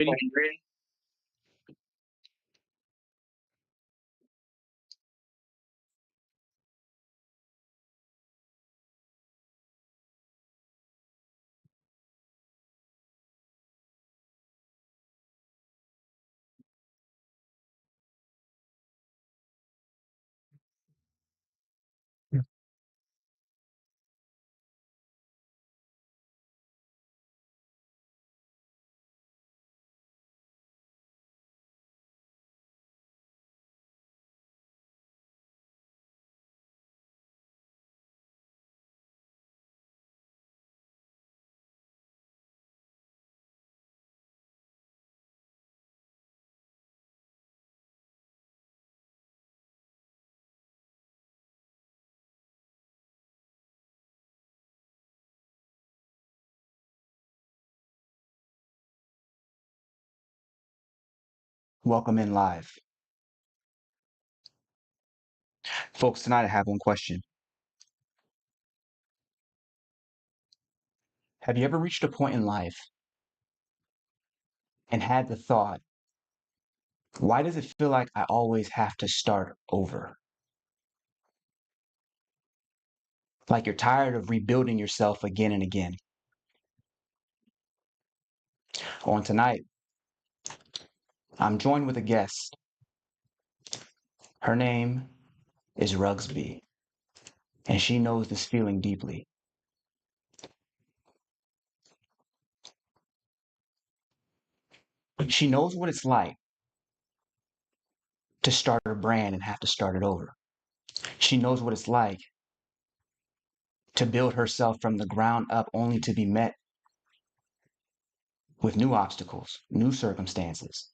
Ready? Yeah. Welcome in live. Folks, tonight I have one question. Have you ever reached a point in life and had the thought, why does it feel like I always have to start over? Like you're tired of rebuilding yourself again and again. On tonight, I'm joined with a guest. Her name is Rugsby, and she knows this feeling deeply. She knows what it's like to start a brand and have to start it over. She knows what it's like to build herself from the ground up only to be met with new obstacles, new circumstances.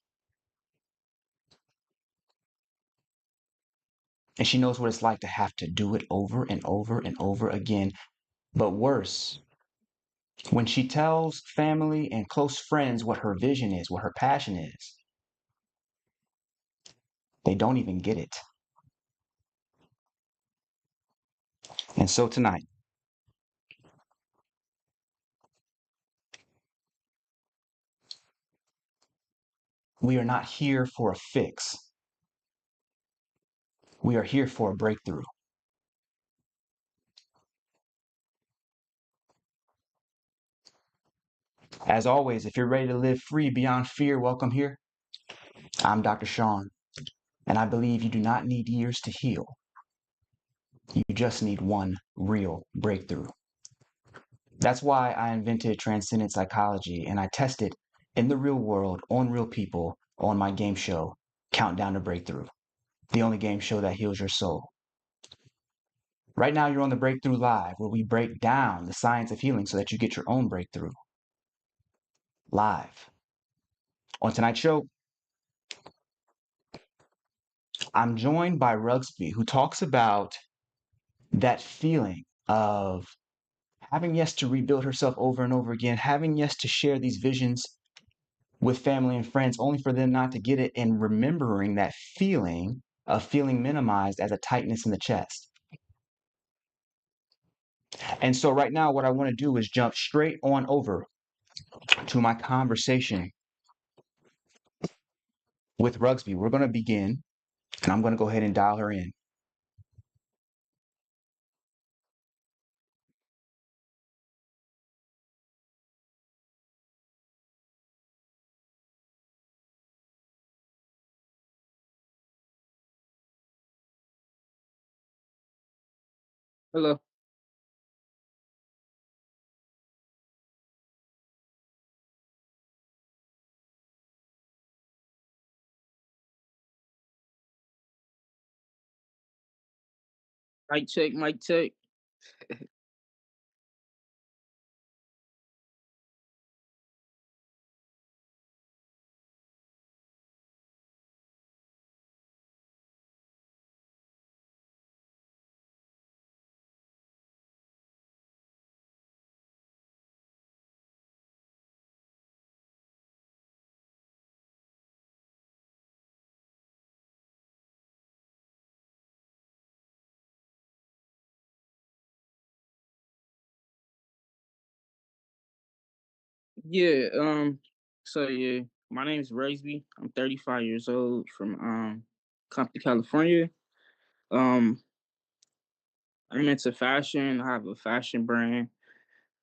And she knows what it's like to have to do it over and over and over again. But worse, when she tells family and close friends what her vision is, what her passion is, they don't even get it. And so tonight, we are not here for a fix. We are here for a breakthrough. As always, if you're ready to live free beyond fear, welcome here. I'm Dr. Shawn, and I believe you do not need years to heal. You just need one real breakthrough. That's why I invented Transcendent Psychology and I tested in the real world, on real people, on my game show, Countdown to Breakthrough, the only game show that heals your soul. Right now, you're on the Breakthrough Live, where we break down the science of healing so that you get your own breakthrough. Live. On tonight's show, I'm joined by Rugsby, who talks about that feeling of having yes to rebuild herself over and over again, having yes to share these visions with family and friends only for them not to get it, and remembering that feeling of feeling minimized as a tightness in the chest. And so right now what I want to do is jump straight on over to my conversation with Rugsby. We're going to begin and I'm going to go ahead and dial her in. Hello. Mic check, mic check. Yeah, so yeah. My name is Raisby. I'm 35 years old from Compton, California. Um, I'm into fashion. I have a fashion brand.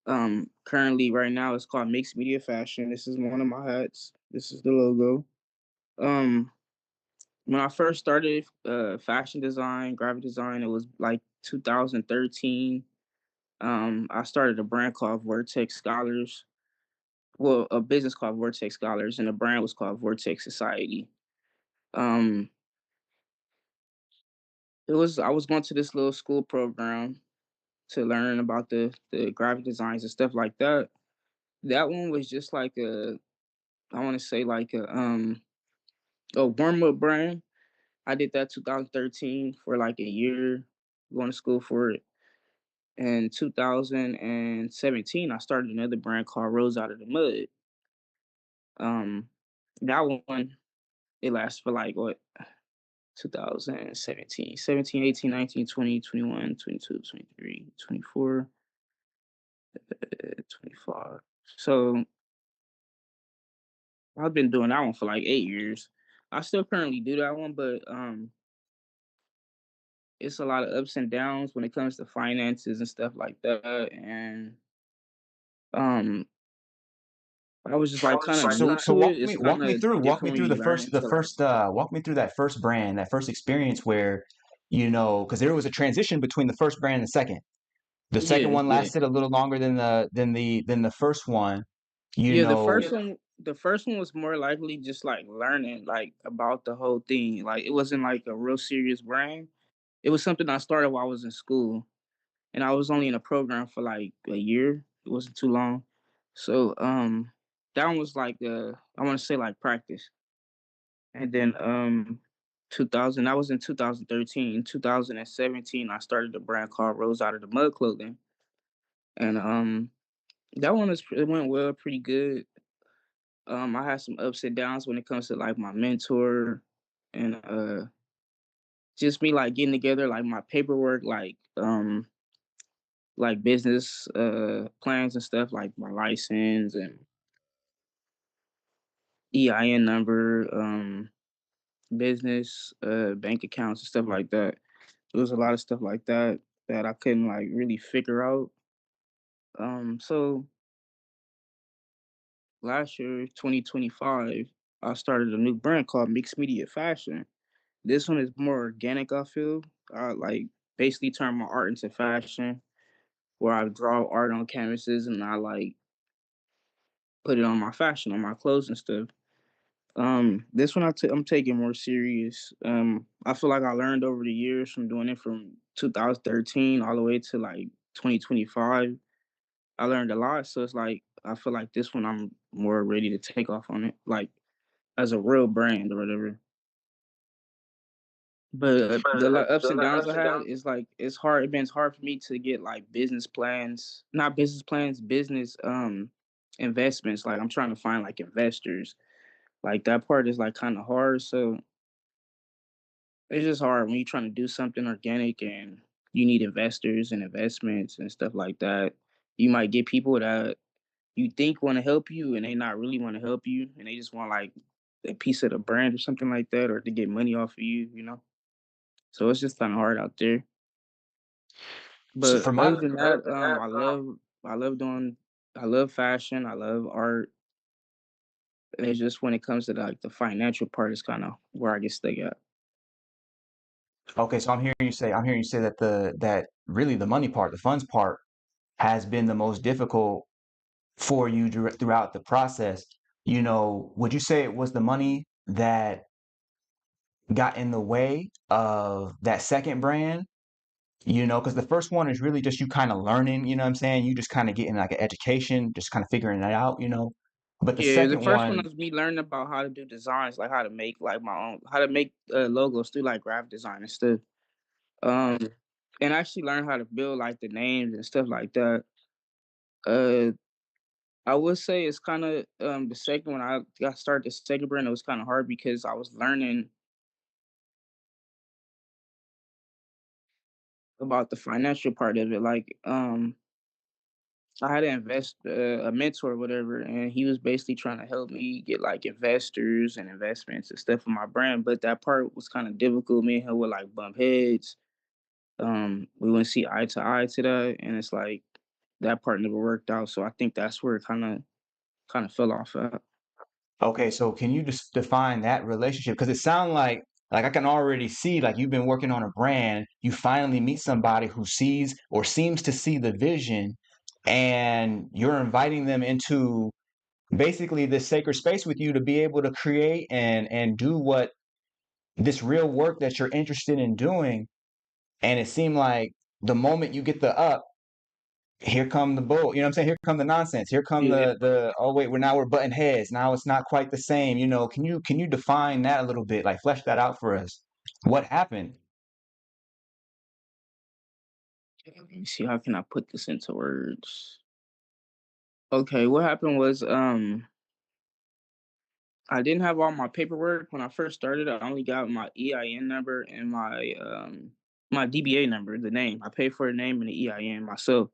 Currently, right now, it's called Mixed Media Fashion. This is one of my hats. This is the logo. Um, when I first started fashion design, graphic design, it was like 2013. I started a brand called Vortex Scholars. Well, a business called Vortex Scholars, and the brand was called Vortex Society. Um, I was going to this little school program to learn about the graphic designs and stuff like that. That one was just like I want to say like a warm up brand. I did that 2013 for like a year, going to school for it. In 2017, I started another brand called Rose Out of the Mud. Um, that one it lasts for like what 2017, 17, 18, 19, 20, 21, 22, 23, 24, 25. So I've been doing that one for like 8 years. I still currently do that one, but it's a lot of ups and downs when it comes to finances and stuff like that. And um, I was just like kind of So new so to it. walk It's me kind of walk me different when through you learn into like walk me through that first brand, that first experience where, because there was a transition between the first brand and the second. The second yeah, one yeah, lasted a little longer than the first one. You yeah. know, The first one was more likely just like learning like about the whole thing. Like it wasn't like a real serious brand. It was something I started while I was in school, and I was only in a program for like a year. It wasn't too long. So that one was like I want to say like practice. And then 2000 that was in 2013. In 2017 I started a brand called Rose Out of the Mud Clothing. And that one it went well, pretty good. I had some ups and downs when it comes to like my mentor and just me like getting together like my paperwork like business plans and stuff like my license and EIN number, business bank accounts and stuff like that. There was a lot of stuff like that that I couldn't like really figure out. So last year, 2025, I started a new brand called Mixed Media Fashion. This one is more organic, I feel. I like basically turn my art into fashion, where I draw art on canvases and I like put it on my fashion, on my clothes and stuff. This one I'm taking more serious. I feel like I learned over the years from doing it from 2013 all the way to like 2025. I learned a lot, so it's like I feel like this one I'm more ready to take off on it, like as a real brand or whatever. But ups and downs I had is like it's hard. It's hard for me to get like business plans, not business plans, business investments. Like I'm trying to find like investors. Like that part is like kind of hard. So it's just hard when you're trying to do something organic and you need investors and investments and stuff like that. You might get people that you think want to help you and they not really want to help you and they just want like a piece of the brand or something like that or to get money off of you. So it's just kind of hard out there. so But for my other than that, I love fashion, I love art. And it's just when it comes to like the financial part is kind of where I get stuck at. okay, so I'm hearing you say that that really the money part, the funds part, has been the most difficult for you throughout the process. Would you say it was the money that got in the way of that second brand? Because the first one is really just you kind of learning, you know what I'm saying? You just kind of getting like an education, just kind of figuring it out. But the Yeah, the second first one one, was me learning about how to do designs, like how to make like my own, how to make logos through like graphic design and stuff. Um, and actually learn how to build like the names and stuff like that. Uh, I would say it's kind of the second when I got started the second brand, it was kind of hard because I was learning about the financial part of it. Like I had to invest a mentor or whatever, and he was basically trying to help me get like investors and investments and stuff for my brand. But that part was kind of difficult. Me and him would like bump heads. We wouldn't see eye to that, and it's like that part never worked out. So I think that's where it kind of fell off at. Okay, so can you just define that relationship? Because it sounds like I can already see like you've been working on a brand, you finally meet somebody who sees or seems to see the vision, and you're inviting them into basically this sacred space with you to be able to create and do what this real work that you're interested in doing. And it seemed like the moment you get the up, here come the bull. You know what I'm saying? Here come the nonsense. Here come Yeah. the oh wait, we're butting heads. Now it's not quite the same. You know, can you define that a little bit? Like flesh that out for us. What happened? Let me see, how can I put this into words? Okay, what happened was I didn't have all my paperwork when I first started. I only got my EIN number and my DBA number, the name. I paid for the name and the EIN myself.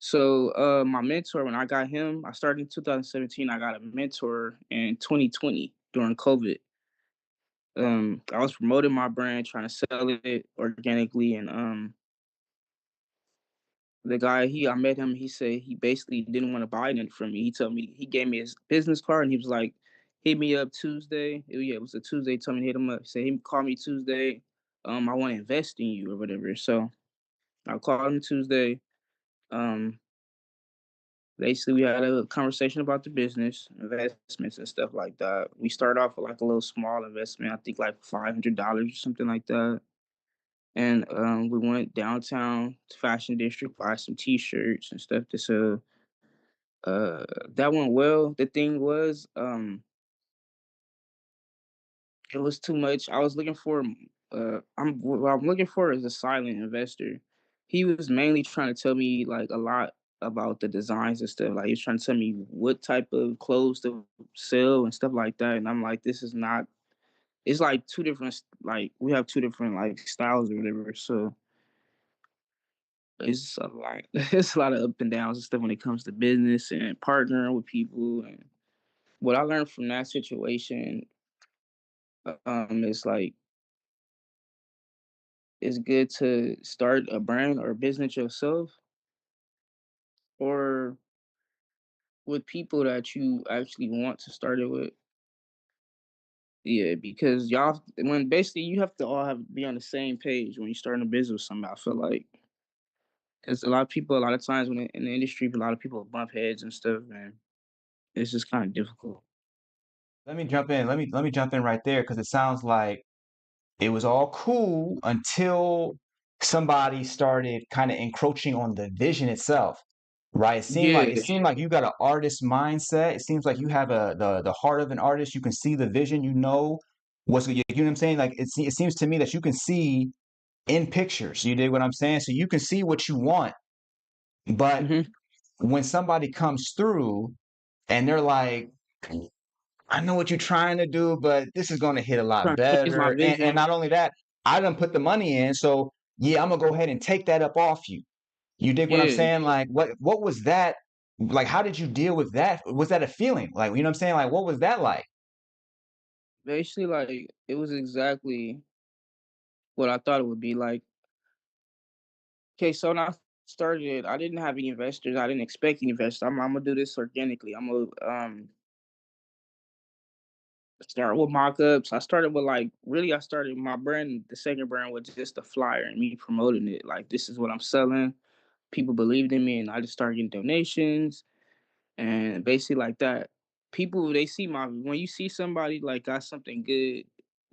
So my mentor, when I got him, I started in 2017. I got a mentor in 2020 during COVID. I was promoting my brand, trying to sell it organically, and the guy I met him, he said he basically didn't want to buy anything from me. He told me he gave me his business card and he was like, hit me up Tuesday. Yeah, it was a Tuesday. He told me to hit him up. He said he called me Tuesday. I want to invest in you or whatever. So I called him Tuesday. Um, Basically we had a conversation about the business, investments and stuff like that. We started off with like a little small investment, I think like $500 or something like that. And we went downtown to Fashion District, buy some T-shirts and stuff to sell. That went well. The thing was, it was too much. I was looking for, what I'm looking for is a silent investor. He was mainly trying to tell me like a lot about the designs and stuff. Like he was trying to tell me what type of clothes to sell and stuff like that. And I'm like, this is not. It's like two different. Like we have two different like styles or whatever. So it's a lot. It's a lot of up and downs and stuff when it comes to business and partnering with people. And what I learned from that situation, is like it's good to start a brand or a business yourself or with people that you actually want to start it with. Yeah, because y'all when basically you have to all have be on the same page when you starting a business with somebody. I feel like because a lot of people, a lot of times when in the industry, a lot of people bump heads and stuff, man. It's just kind of difficult. Let me jump in. Let me jump in right there because it sounds like it was all cool until somebody started kind of encroaching on the vision itself, right? It Yeah, seemed like you got an artist mindset. It seems like you have the heart of an artist. You can see the vision. You know what's you know what I'm saying? Like it seems to me that you can see in pictures. You dig what I'm saying? So you can see what you want, but hmm when somebody comes through and they're like, I know what you're trying to do, but this is going to hit a lot trying to change my better. And vision. not only that, I done put the money in. So yeah, I'm gonna go ahead and take that up off you. You dig what I'm Yeah, saying? Like what was that? Like how did you deal with that? Was that a feeling? Like, you know what I'm saying? Like what was that like? basically, like it was exactly what I thought it would be. Like, okay, so when I started, I didn't have any investors. I didn't expect any investors. I'm gonna do this organically. I'm gonna start with mock-ups. I started with like really I started my brand, the second brand was just a flyer and me promoting it. Like this is what I'm selling. People believed in me and I just started getting donations and basically like that. People they see my when you see somebody like got something good,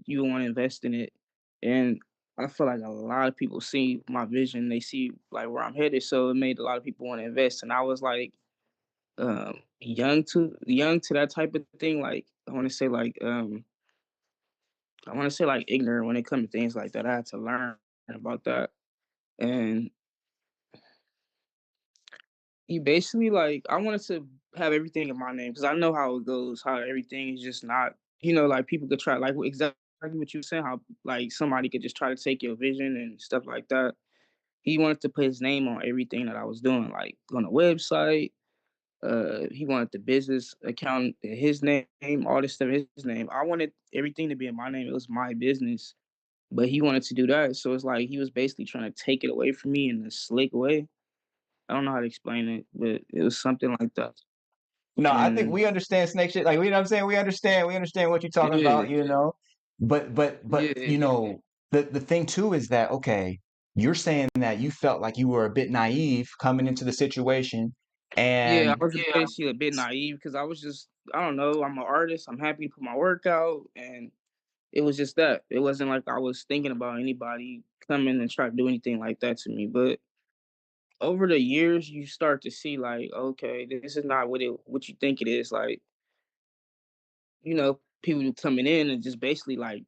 you want to invest in it. And I feel like a lot of people see my vision, they see like where I'm headed. So it made a lot of people want to invest. And I was like young to that type of thing. Like I want to say like ignorant when it comes to things like that. I had to learn about that. And he basically like I wanted to have everything in my name because I know how it goes, how everything is just not, like people could try like exactly what you were saying, how like somebody could just try to take your vision and stuff like that. he wanted to put his name on everything that I was doing, like on the website. He wanted the business account in his name, all this stuff in his name. I wanted everything to be in my name. It was my business, but he wanted to do that. So it's like he was basically trying to take it away from me in a slick way. I don't know how to explain it, but it was something like that. No, I think And we understand snake shit. Like, you know what I'm saying? We understand what you're talking yeah, about, you know. But yeah, you know, the thing too is that okay, you're saying that you felt like you were a bit naive coming into the situation, yeah. and I was basically a bit naive because I was just, I don't know. I'm an artist. I'm happy to put my work out, and it was just that. It wasn't like I was thinking about anybody coming and try to do anything like that to me. But over the years, you start to see like, okay, this is not what you think it is. Like, people coming in and just basically like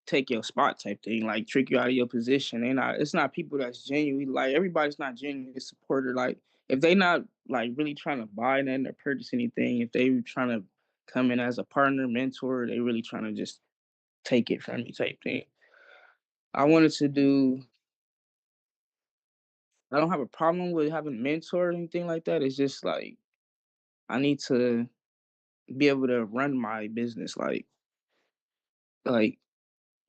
take your spot type thing, like trick you out of your position. It's not people that's genuine. Like everybody's not genuine supporter. Like if they not like really trying to buy nothing or purchase anything, if they trying to come in as a partner, mentor, they really trying to just take it from me type thing. I wanted to do I don't have a problem with having a mentor or anything like that. It's just like I need to be able to run my business like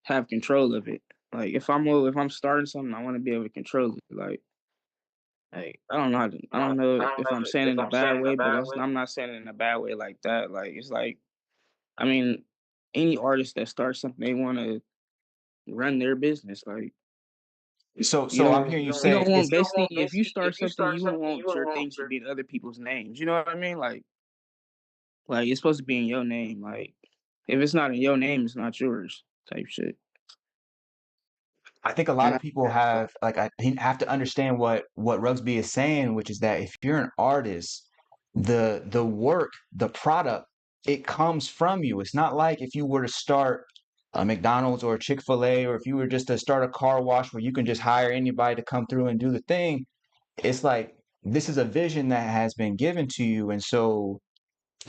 have control of it. Like if I'm starting something, I want to be able to control it. Like I don't know if I'm saying it in a bad way, but I'm not saying it in a bad way like that. Like it's like I mean, any artist that starts something, they want to run their business. Like so I'm hearing you you say don't want it's basically if you start something, you don't want your things to be in other people's names. You know what I mean? Like it's supposed to be in your name. Like if it's not in your name, it's not yours. Type shit. I think a lot And of people have like I have to understand what Rugsby is saying, which is that if you're an artist, the work, the product, it comes from you. It's not like if you were to start a McDonald's or a Chick-fil-A, or if you were just to start a car wash where you can just hire anybody to come through and do the thing. It's like this is a vision that has been given to you, and so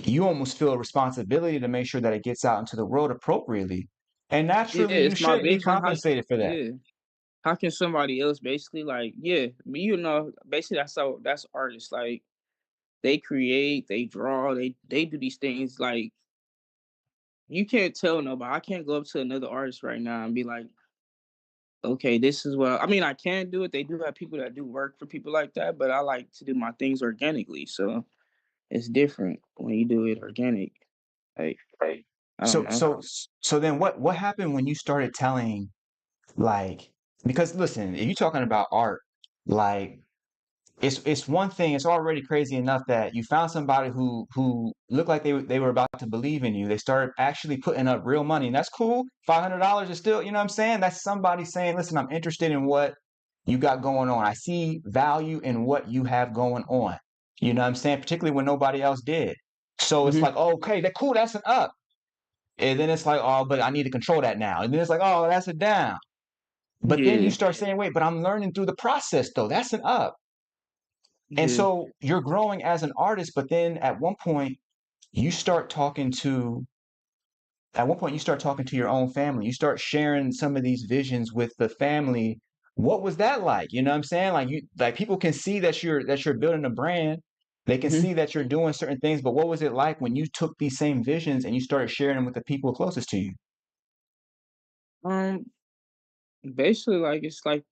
you almost feel a responsibility to make sure that it gets out into the world appropriately. And yeah, naturally, you it's my should be vision. compensated for that. Yeah. How can somebody else basically like yeah, but basically that's artists. Like they create, they draw, they do these things like you can't tell nobody. I can't go up to another artist right now and be like, okay, this is what I mean, I can do it. They do have people that do work for people like that, but I like to do my things organically. So it's different when you do it organic. Like, I don't So know. so so then what happened when you started telling like because listen, if you're talking about art, like it's one thing, it's already crazy enough that you found somebody who looked like they were about to believe in you. They started actually putting up real money, and that's cool. $500 is still, you know what I'm saying? That's somebody saying, "Listen, I'm interested in what you got going on. I see value in what you have going on." You know what I'm saying? Particularly when nobody else did. So it's Hmm. like, oh, okay, that cool, that's an up. And then it's like, oh, but I need to control that now. And then it's like, oh, that's a down. But then you Yeah, start saying, wait, but I'm learning through the process though. That's an up. And yeah. so you're growing as an artist, but then you start talking to at one point you start talking to your own family. You start sharing some of these visions with the family. What was that like? You know what I'm saying? Like like people can see that you're building a brand. They can Hmm. see that you're doing certain things, but what was it like when you took these same visions and you started sharing them with the people closest to you? Um, basically, like it's like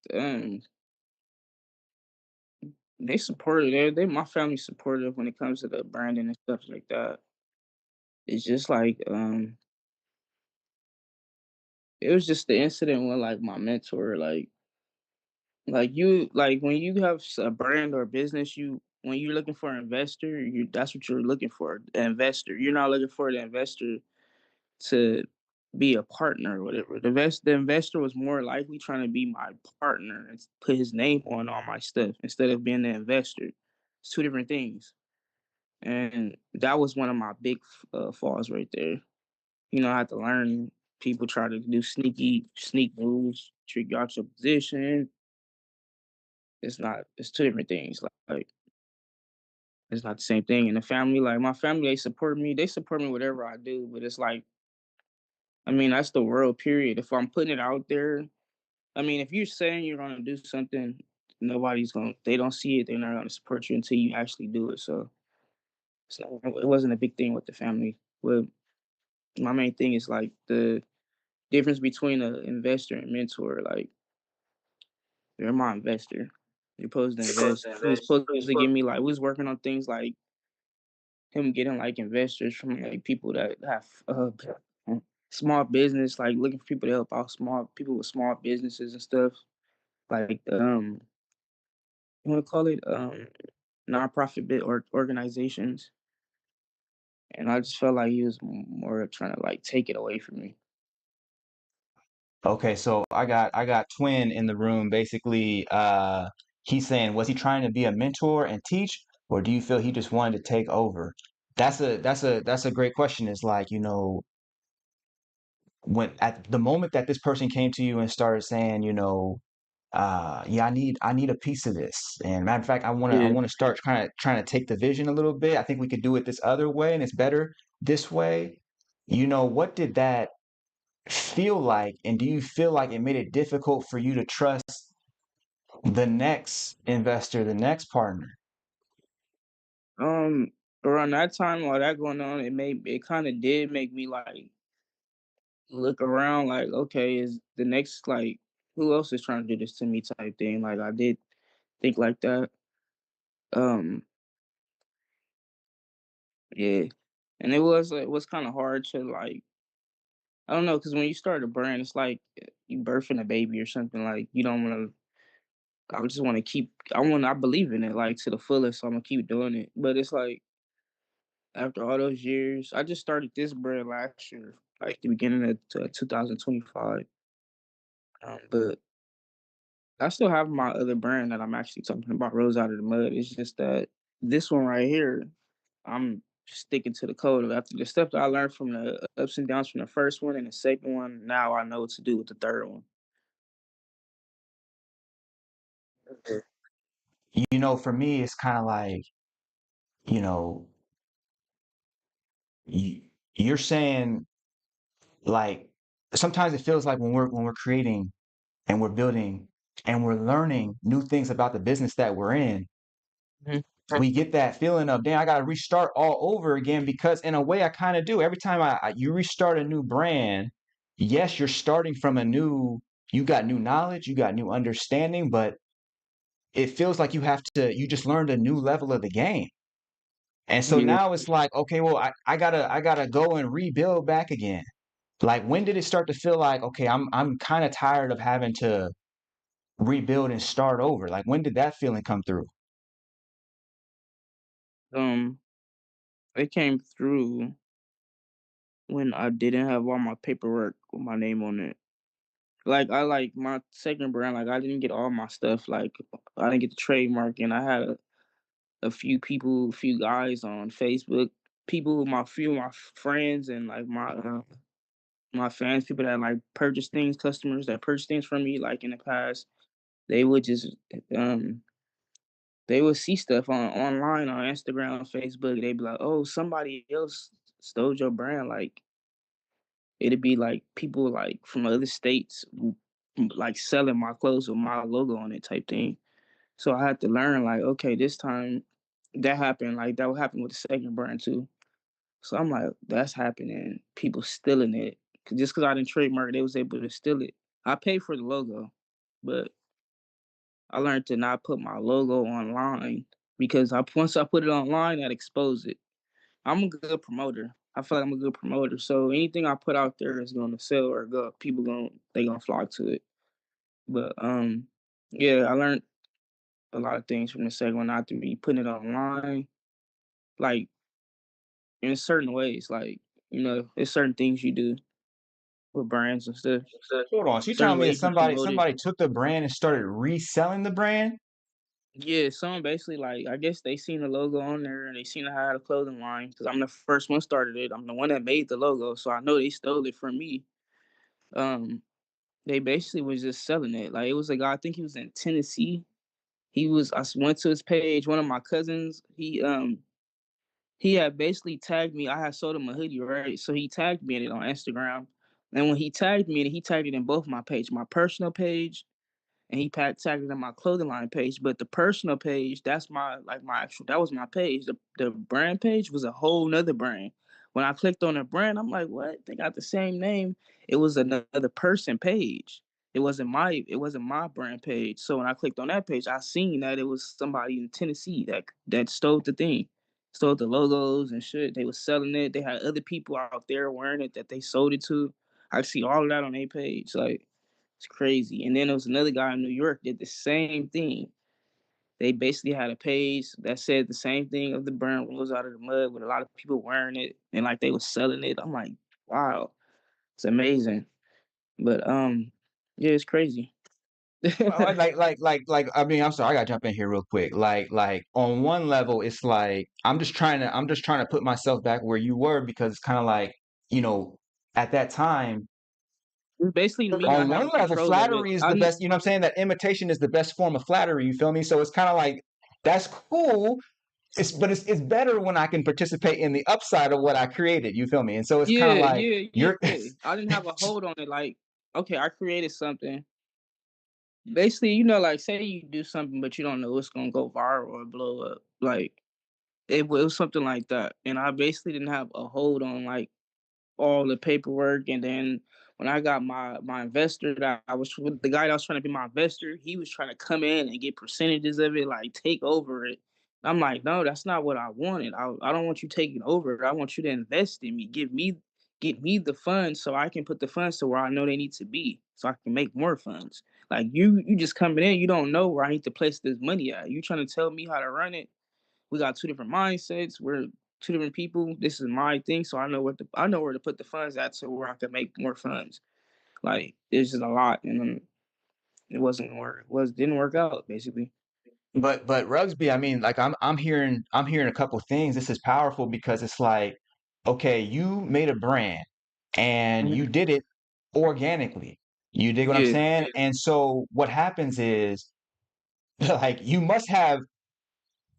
they supported it. They my family supportive when it comes to the branding and stuff like that. It's just like it was just the incident when like my mentor like when you have a brand or business you when you're looking for an investor you that's what you're looking for an investor. You're not looking for the investor to be a partner or whatever. The investor was more likely trying to be my partner and put his name on all my stuff instead of being the investor. It's two different things. And that was one of my big falls right there. I had to learn people try to do sneak moves, trick you out your position. It's two different things. Like it's not the same thing. And the family, like my family, they support me whatever I do, but it's like, I mean, that's the world period. If I'm putting it out there, I mean, if you're saying you're gonna do something, they don't see it, they're not gonna support you until you actually do it. So it wasn't a big thing with the family. Well, my main thing is like the difference between an investor and mentor. Like, you're my investor. You're supposed to invest. He was supposed to give me like we was working on things like him getting like investors from like people that have small business, like looking for people to help out small people with small businesses and stuff. Like you want to call it nonprofit bit or organizations. And I just felt like he was more trying to like take it away from me. Okay, so I got Twin in the room. Basically, he's saying, was he trying to be a mentor and teach, or do you feel he just wanted to take over? That's a great question. It's like, when at the moment that this person came to you and started saying, yeah, I need a piece of this. And matter of fact, I Yeah. wanna start kind of trying to take the vision a little bit. I think we could do it this other way, and it's better this way. What did that feel like, and do you feel like it made it difficult for you to trust the next investor, the next partner? Um, Around that time, while that going on, it kind of did make me like look around, like, okay, is the next like who else is trying to do this to me type thing. Like I did think like that. Um, yeah, and it was kind of hard to like I don't know because when you start a brand, it's like you birthing a baby or something. Like you don't want to. I just want to keep. I believe in it like to the fullest. So I'm gonna keep doing it. But it's like after all those years, I just started this brand last year, like the beginning of 2025. But I still have my other brand that I'm actually talking about, Rose Out of the Mud. It's just that this one right here, I'm sticking to the code. After the stuff that I learned from the ups and downs from the first one and the second one, now I know what to do with the third one. For me, it's kind of like, you know, you, you're saying, like, sometimes it feels like when we're creating and we're building and we're learning new things about the business that we're in, Mhm. we get that feeling of, damn, I got to restart all over again, because in a way I kind of do. Every time you restart a new brand, yes, you're starting from you got new knowledge, you got new understanding, but it feels like you just learned a new level of the game. And so Yeah. now it's like, okay, well, I gotta go and rebuild back again. Like, when did it start to feel like, okay, I'm kind of tired of having to rebuild and start over? Like, when did that feeling come through? Um, it came through when I didn't have all my paperwork with my name on it. Like I like my second brand, like I didn't get all my stuff. Like I didn't get the trademark, and I had a few people, a few guys on Facebook, few of my friends, and like my fans, people that like purchase things, customers that purchase things from me, like in the past, they would just um they would see stuff online on Instagram, Facebook. They'd be like, "Oh, somebody else stole your brand." Like it'd be like people like from other states, like selling my clothes with my logo on it, type thing. So I had to learn, like, okay, this time that happened. Like that would happen with the second brand too. So I'm like, that's happening. People stealing it. Just because I didn't trademark, they was able to steal it. I paid for the logo, but I learned to not put my logo online because once I put it online, that exposed it. I'm a good promoter. I feel like I'm a good promoter. So anything I put out there is gonna sell or go. People gonna flock to it. But yeah, I learned a lot of things from the second one, not to be putting it online, like in certain ways. Like there's certain things you do with brands and stuff. Hold on. So you Certain telling me that ways you promote it. somebody took the brand and started reselling the brand? Yeah, some basically like I guess they seen the logo on there and they seen I had a clothing line because I'm the first one started it. I'm the one that made the logo, so I know they stole it from me. Um, they basically was just selling it. Like it was a guy, I think he was in Tennessee. Went to his page. One of my cousins, he had basically tagged me. I had sold him a hoodie, right? So he tagged me in it on Instagram. And when he tagged me in it, he tagged it in both my page, my personal page and he tagged it on my clothing line page. But the personal page, that's my actual, that was my page. The brand page was a whole nother brand. When I clicked on the brand, I'm like, what? They got the same name. It was another person page. It wasn't my brand page. So when I clicked on that page, I seen that it was somebody in Tennessee that stole the thing, stole the logos and shit. They was selling it. They had other people out there wearing it that they sold it to. I see all of that on their page. Like, it's crazy. And then there was another guy in New York did the same thing. They basically had a page that said the same thing of the brand rose out of the mud with a lot of people wearing it and like they was selling it. I'm like, wow, it's amazing. But yeah, it's crazy. Well, I mean, I'm sorry, I gotta jump in here real quick. On one level, it's like I'm just trying to put myself back where you were because it's kind of like, you know, at that time, It's basically me not on one having level, control of it. flattery is the I best. You know what I'm saying? That imitation is the best form of flattery. You feel me? So it's kind of like that's cool. It's better when I can participate in the upside of what I created. You feel me? And so it's kind of Yeah, like yeah, you're. yeah. I didn't have a hold on it. Like, okay, I created something. Basically, like say you do something, but you don't know it's gonna go viral or blow up. Like it was something like that, and I basically didn't have a hold on like all the paperwork. And then when I got my investor, that I was with the guy that was trying to be my investor, he was trying to come in and get percentages of it, like take over it. I'm like, no, that's not what I wanted. I don't want you taking over it. I want you to invest in me, get me the funds so I can put the funds to where I know they need to be, so I can make more funds. Like you just coming in, you don't know where I need to place this money at. You trying to tell me how to run it? We got two different mindsets. We're two different people. This is my thing, so I know where to put the funds at, so where I can make more funds. Like it's just a lot, and it wasn't work. Didn't work out basically. But Rugsby, I mean, like I'm hearing a couple things. This is powerful because it's like, okay, you made a brand and you Mhm. did it organically. You dig what I'm Yeah, saying? And so what happens is like you must have,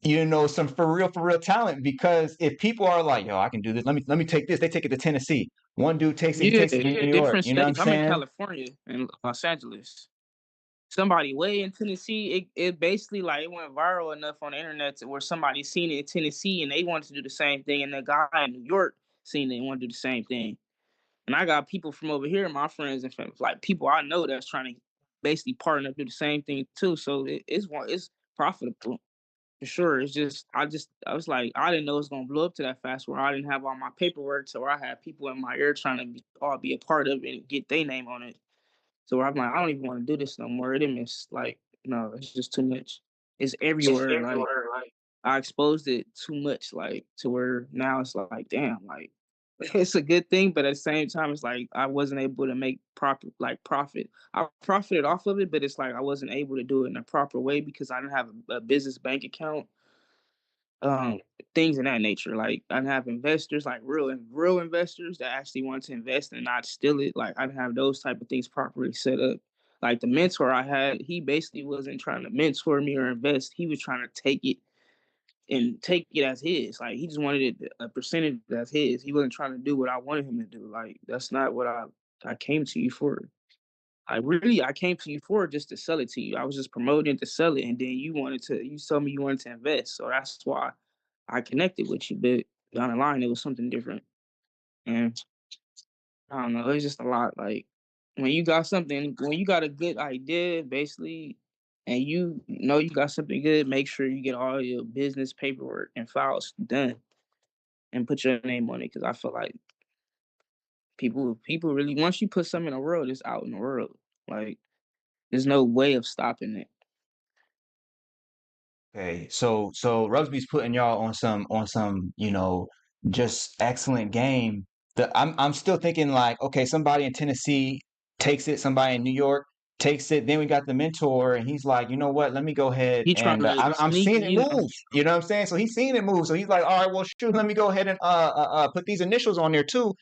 some for real talent because if people are like, yo, I can do this, let me take this, they take it to Tennessee. One dude takes it, he yeah, takes it to New York, different you know what I'm states. I'm in saying? California and Los Angeles. Somebody way in Tennessee, it basically like it went viral enough on the internet to where somebody seen it in Tennessee and they wanted to do the same thing, and the guy in New York seen it and wanted to do the same thing. And I got people from over here, my friends and family, like people I know that's trying to basically partner up do the same thing too. So it's profitable for sure. It's just I was like I didn't know it was gonna blow up to that fast where I didn't have all my paperwork, so I had people in my ear trying to all be a part of it and get their name on it. So where I'm like I don't even want to do this no more. It is like no, it's just too much. It's everywhere. Like I exposed it too much, like to where now it's like, damn, like it's a good thing, but at the same time, it's like I wasn't able to make proper like profit. I profited off of it, but it's like I wasn't able to do it in a proper way because I didn't have a business bank account, um, things in that nature. Like I didn't have investors, like real investors that actually want to invest and not steal it. Like I didn't have those type of things properly set up. Like the mentor I had, he basically wasn't trying to mentor me or invest. He was trying to take it as his. Like he just wanted it a percentage as his. He wasn't trying to do what I wanted him to do. Like that's not what I came to you for. I came to you for just to sell it to you. I was just promoting to sell it, and then you told me you wanted to invest. So that's why I connected with you. But down the line, it was something different. And I don't know, it's just a lot. Like when you got a good idea, basically, and you know you got something good, make sure you get all your business paperwork and files done and put your name on it. Because I feel like people really once you put something in the world, it's out in the world. Like there's no way of stopping it. Okay, so Rugby's putting y'all on some, just excellent game. I'm still thinking like, okay, somebody in Tennessee takes it, somebody in New York takes it. Then we got the mentor, and he's like, you know what? Let me go ahead He trying and to I'm sneak, seeing it move. You know what I'm saying? So he's seeing it move. So he's like, all right, well, shoot, let me go ahead and put these initials on there too.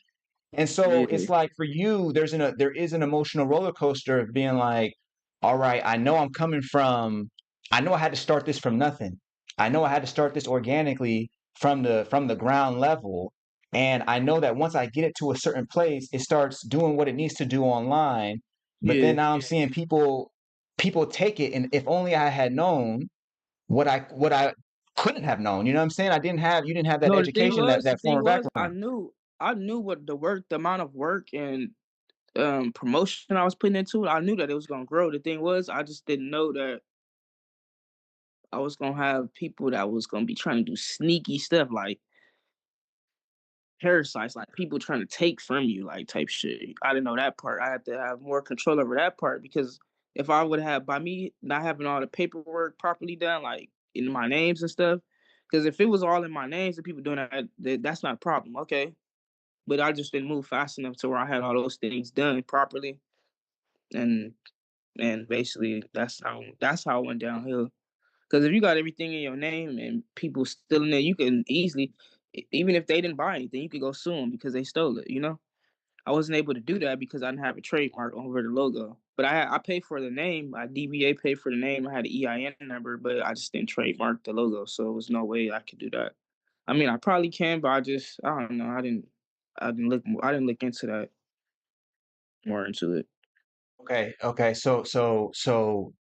And so yeah, it's like for you, there is an emotional roller coaster of being like, all right, I know I had to start this from nothing. I know I had to start this organically from the ground level. And I know that once I get it to a certain place, it starts doing what it needs to do online. But yeah, then now I'm seeing people take it, and if only I had known what I couldn't have known. You know what I'm saying? You didn't have that No, education, the that thing former was, background. I knew what the amount of work and promotion I was putting into it. I knew that it was gonna grow. The thing was, I just didn't know that I was gonna have people that was gonna be trying to do sneaky stuff like parasites, like people trying to take from you, like type shit. I didn't know that part. I had to have more control over that part because if I would have, by me not having all the paperwork properly done, like in my names and stuff, because if it was all in my names and people doing that, that's not a problem. Okay, but I just didn't move fast enough to where I had all those things done properly, and basically that's how it went downhill. Because if you got everything in your name and people stealing it, you can easily, even if they didn't buy anything, you could go sue them because they stole it. You know, I wasn't able to do that because I didn't have a trademark over the logo. But I paid for the name. I DBA paid for the name. I had an EIN number, but I just didn't trademark the logo, so there was no way I could do that. I mean, I probably can, but I don't know. I didn't look into that more into it. Okay. So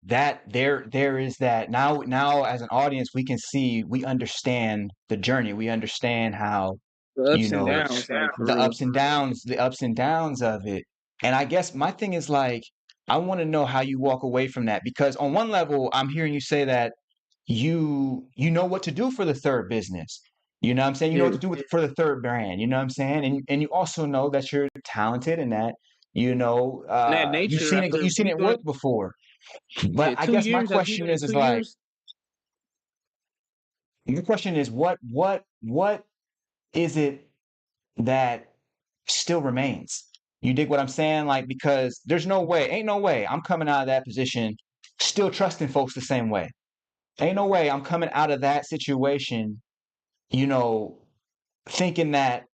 that there is that now as an audience we can see, we understand the journey. We understand how, The you ups and know, downs, like for the real. ups and downs of it. And I guess my thing is like, I want to know how you walk away from that, because on one level I'm hearing you say that you know what to do for the third business. You know what I'm saying? You know what Yeah. to do for the third brand. You know what I'm saying? And you also know that you're talented and that, In that nature, after you've seen me it doing work before. But yeah I two guess years, after me doing it 2 years, my question is what is it that still remains? You dig what I'm saying? Like, because ain't no way I'm coming out of that position still trusting folks the same way. Ain't no way I'm coming out of that situation, you know, thinking that,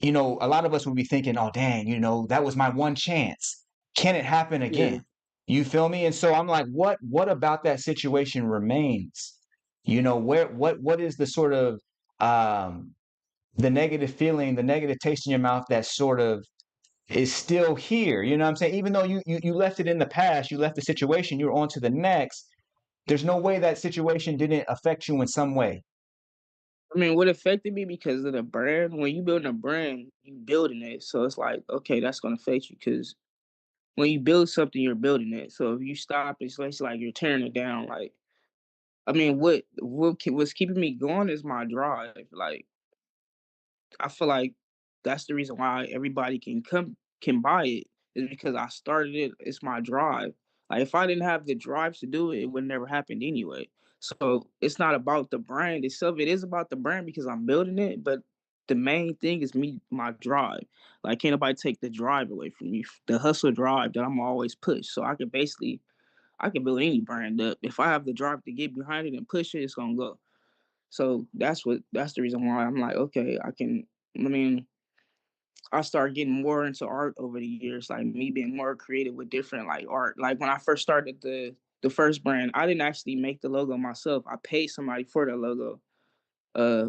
a lot of us would be thinking, oh, dang, that was my one chance. Can it happen yeah. again? You feel me? And so I'm like, what about that situation remains? What is the sort of, um, the negative feeling, the negative taste in your mouth that sort of is still here? You know what I'm saying? Even though you left it in the past, you left the situation, you're on to the next. There's no way that situation didn't affect you in some way. I mean, what affected me because of the brand. When you building a brand, you building it, so it's like okay, that's gonna affect you because when you build something, you're building it. So if you stop, it's like you're tearing it down. Like I mean, what's keeping me going is my drive. Like I feel like that's the reason why everybody can buy it is because I started it. It's my drive. Like if I didn't have the drive to do it, it would never happen anyway. So it's not about the brand itself. It is about the brand because I'm building it, but the main thing is me, my drive. Like can't nobody take the drive away from me. The hustle drive that I'm always push. So I can build any brand up. If I have the drive to get behind it and push it, it's gonna go. So that's the reason why I'm like, okay, I can. I mean, I started getting more into art over the years, like me being more creative with different like art. Like when I first started the first brand, I didn't actually make the logo myself. I paid somebody for the logo. Uh,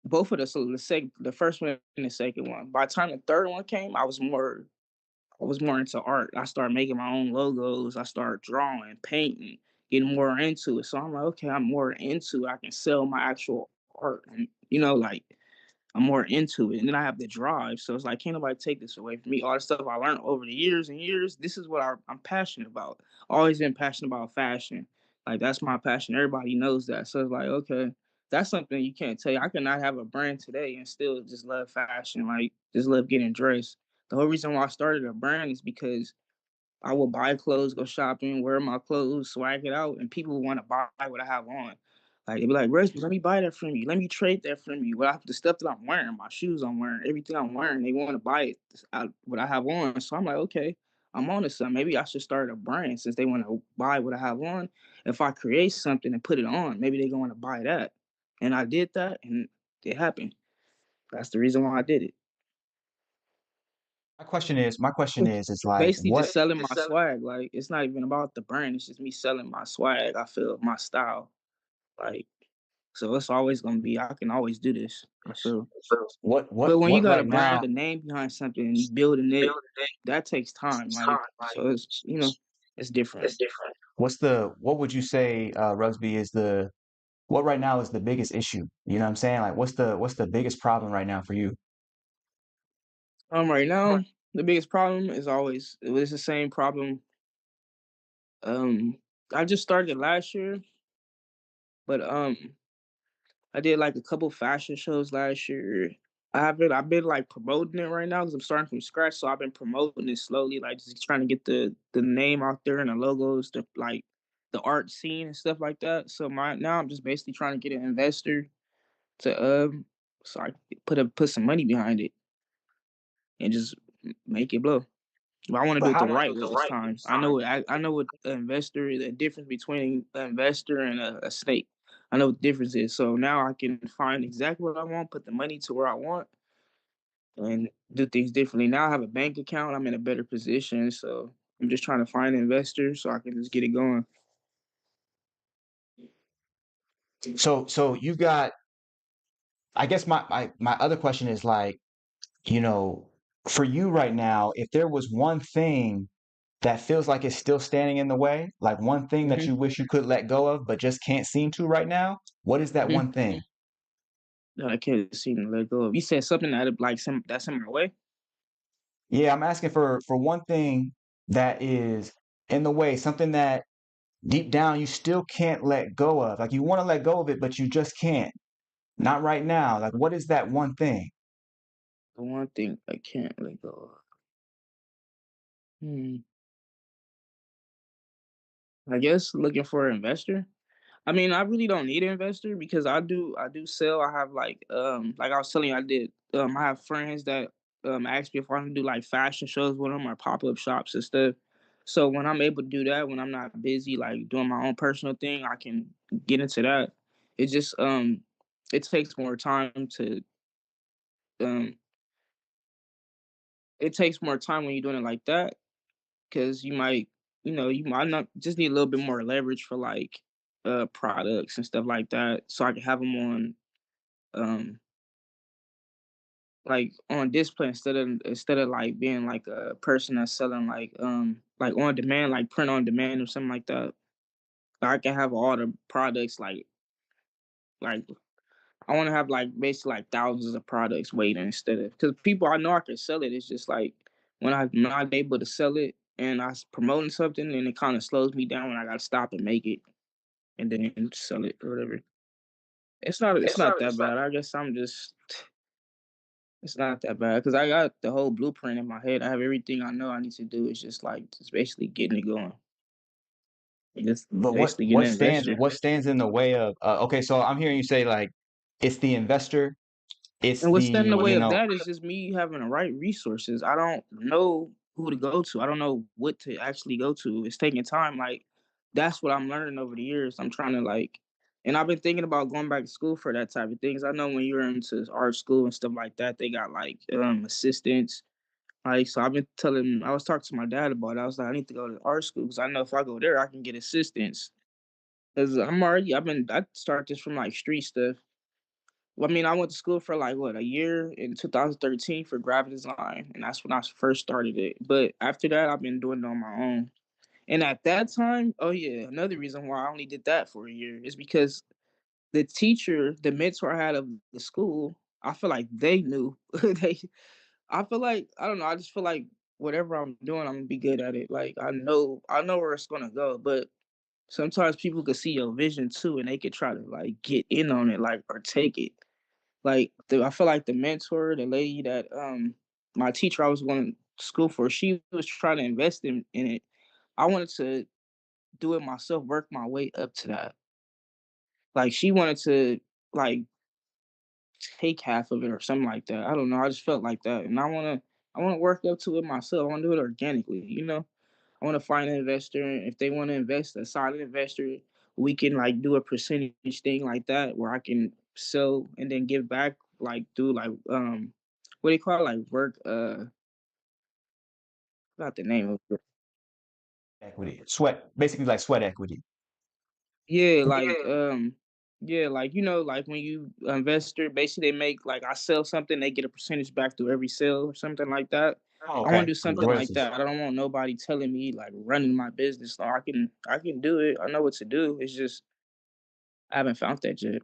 both of the so the first one and the second one. By the time the third one came, I was more into art. I started making my own logos. I started drawing, painting, getting more into it. So I'm like, okay, I'm more into it. I can sell my actual art, and like I'm more into it. And then I have the drive. So it's like, can't nobody take this away from me. All the stuff I learned over the years and years, this is what I'm passionate about. Always been passionate about fashion. Like, that's my passion. Everybody knows that. So it's like, okay, that's something you can't tell you. I could not have a brand today and still just love fashion, like, just love getting dressed. The whole reason why I started a brand is because I will buy clothes, go shopping, wear my clothes, swag it out, and people want to buy what I have on. Like they be like, Resby, let me buy that from you. Let me trade that from you. The stuff that I'm wearing, my shoes I'm wearing, everything I'm wearing, they want to buy it. What I have on. So I'm like, okay, I'm on to something. Maybe I should start a brand since they want to buy what I have on. If I create something and put it on, maybe they're going to buy that. And I did that, and it happened. That's the reason why I did it. My question is like, Basically what? just selling my swag. Like it's not even about the brand. It's just me selling my swag. I feel my style. Like so, it's always gonna be. I can always do this. I feel. But when you What got a right brand, now? a name behind something, and you building it, that takes time. Like so, it's. It's different. It's different. What would you say, Rusby, is what right now is the biggest issue? You know what I'm saying? Like, what's the biggest problem right now for you? Right now, the biggest problem is always it's the same problem. Um, I just started last year, but I did like a couple fashion shows last year. I've been like promoting it right now because I'm starting from scratch. So I've been promoting it slowly, like just trying to get the name out there and the logos, the like the art scene and stuff like that. So my now I'm just basically trying to get an investor to so I can put some money behind it and just make it blow. But I want to But do it how the do I right do way the this right time. this I know time? what I know what an investor the difference between an investor and a snake. I know what the difference is. So now I can find exactly what I want, put the money to where I want, and do things differently. Now I have a bank account. I'm in a better position. So I'm just trying to find investors so I can just get it going. So you got. I guess my other question is like, you know, for you right now, if there was one thing that feels like it's still standing in the way, like one thing that Hmm. you wish you could let go of, but just can't seem to right now, what is that Hmm. one thing? That I can't seem to let go of. You said something that like that's in my way. Yeah, I'm asking for one thing that is in the way, something that deep down you still can't let go of. Like you want to let go of it, but you just can't. Not right now. Like what is that one thing? The one thing I can't let go of. Hmm. I guess looking for an investor. I mean, I really don't need an investor because I do sell. I have like I was telling you, I have friends that ask me if I want to do like fashion shows with them or pop-up shops and stuff. So when I'm able to do that, when I'm not busy like doing my own personal thing, I can get into that. It just it takes more time to um it takes more time when you're doing it like that because you might not just need a little bit more leverage for like products and stuff like that so I can have them on um like on display instead of like being like a person that's selling like on demand, like print on demand or something like that. I can have all the products like I want to have like basically like thousands of products waiting instead of because people I know I can sell it. It's just like when I'm not able to sell it and promoting something and it kind of slows me down when I got to stop and make it and then sell it or whatever. It's not that It's not. bad. I guess I'm just it's not that bad because I got the whole blueprint in my head. I have everything I know I need to do. It's just like just basically getting it going. Just But basically getting an investor. what stands in the way of okay, so I'm hearing you say like it's the investor, it's And what's standing in the way you of know, that is just me having the right resources. I don't know who to go to. I don't know what to actually go to. It's taking time. Like that's what I'm learning over the years. I'm trying to like, and I've been thinking about going back to school for that type of things. I know when you're into art school and stuff like that, they got like assistants. Like so, I was talking to my dad about it. I was like, I need to go to art school because I know if I go there, I can get assistance. Because I started this from like street stuff. Well, I mean, I went to school for like what a year in 2013 for graphic design, and that's when I first started it. But after that, I've been doing it on my own. And at that time, oh yeah, another reason why I only did that for a year is because the mentor I had of the school, I feel like they knew. I feel like I don't know. I just feel like whatever I'm doing, I'm gonna be good at it. Like I know where it's gonna go. But sometimes people could see your vision too, and they could try to like get in on it, like or take it. I feel like the mentor, the lady that my teacher I was going to school for, she was trying to invest in it. I wanted to do it myself, work my way up to that. Like she wanted to like take half of it or something like that. I don't know. I just felt like that, and I wanna work up to it myself. I want to do it organically. You know, I want to find an investor, and if they want to invest, a solid investor, we can like do a percentage thing like that where I can sell and then give back, like do like what do you call it? Like work not the name of it. equity, sweat, basically like sweat equity. Yeah, Yeah. yeah, like like when you investor, basically they make like I sell something, they get a percentage back through every sale or something like that. Oh, I want okay. to do something like Royalties. that. I don't want nobody telling me like running my business. No, I can do it. I know what to do. It's just I haven't found that yet.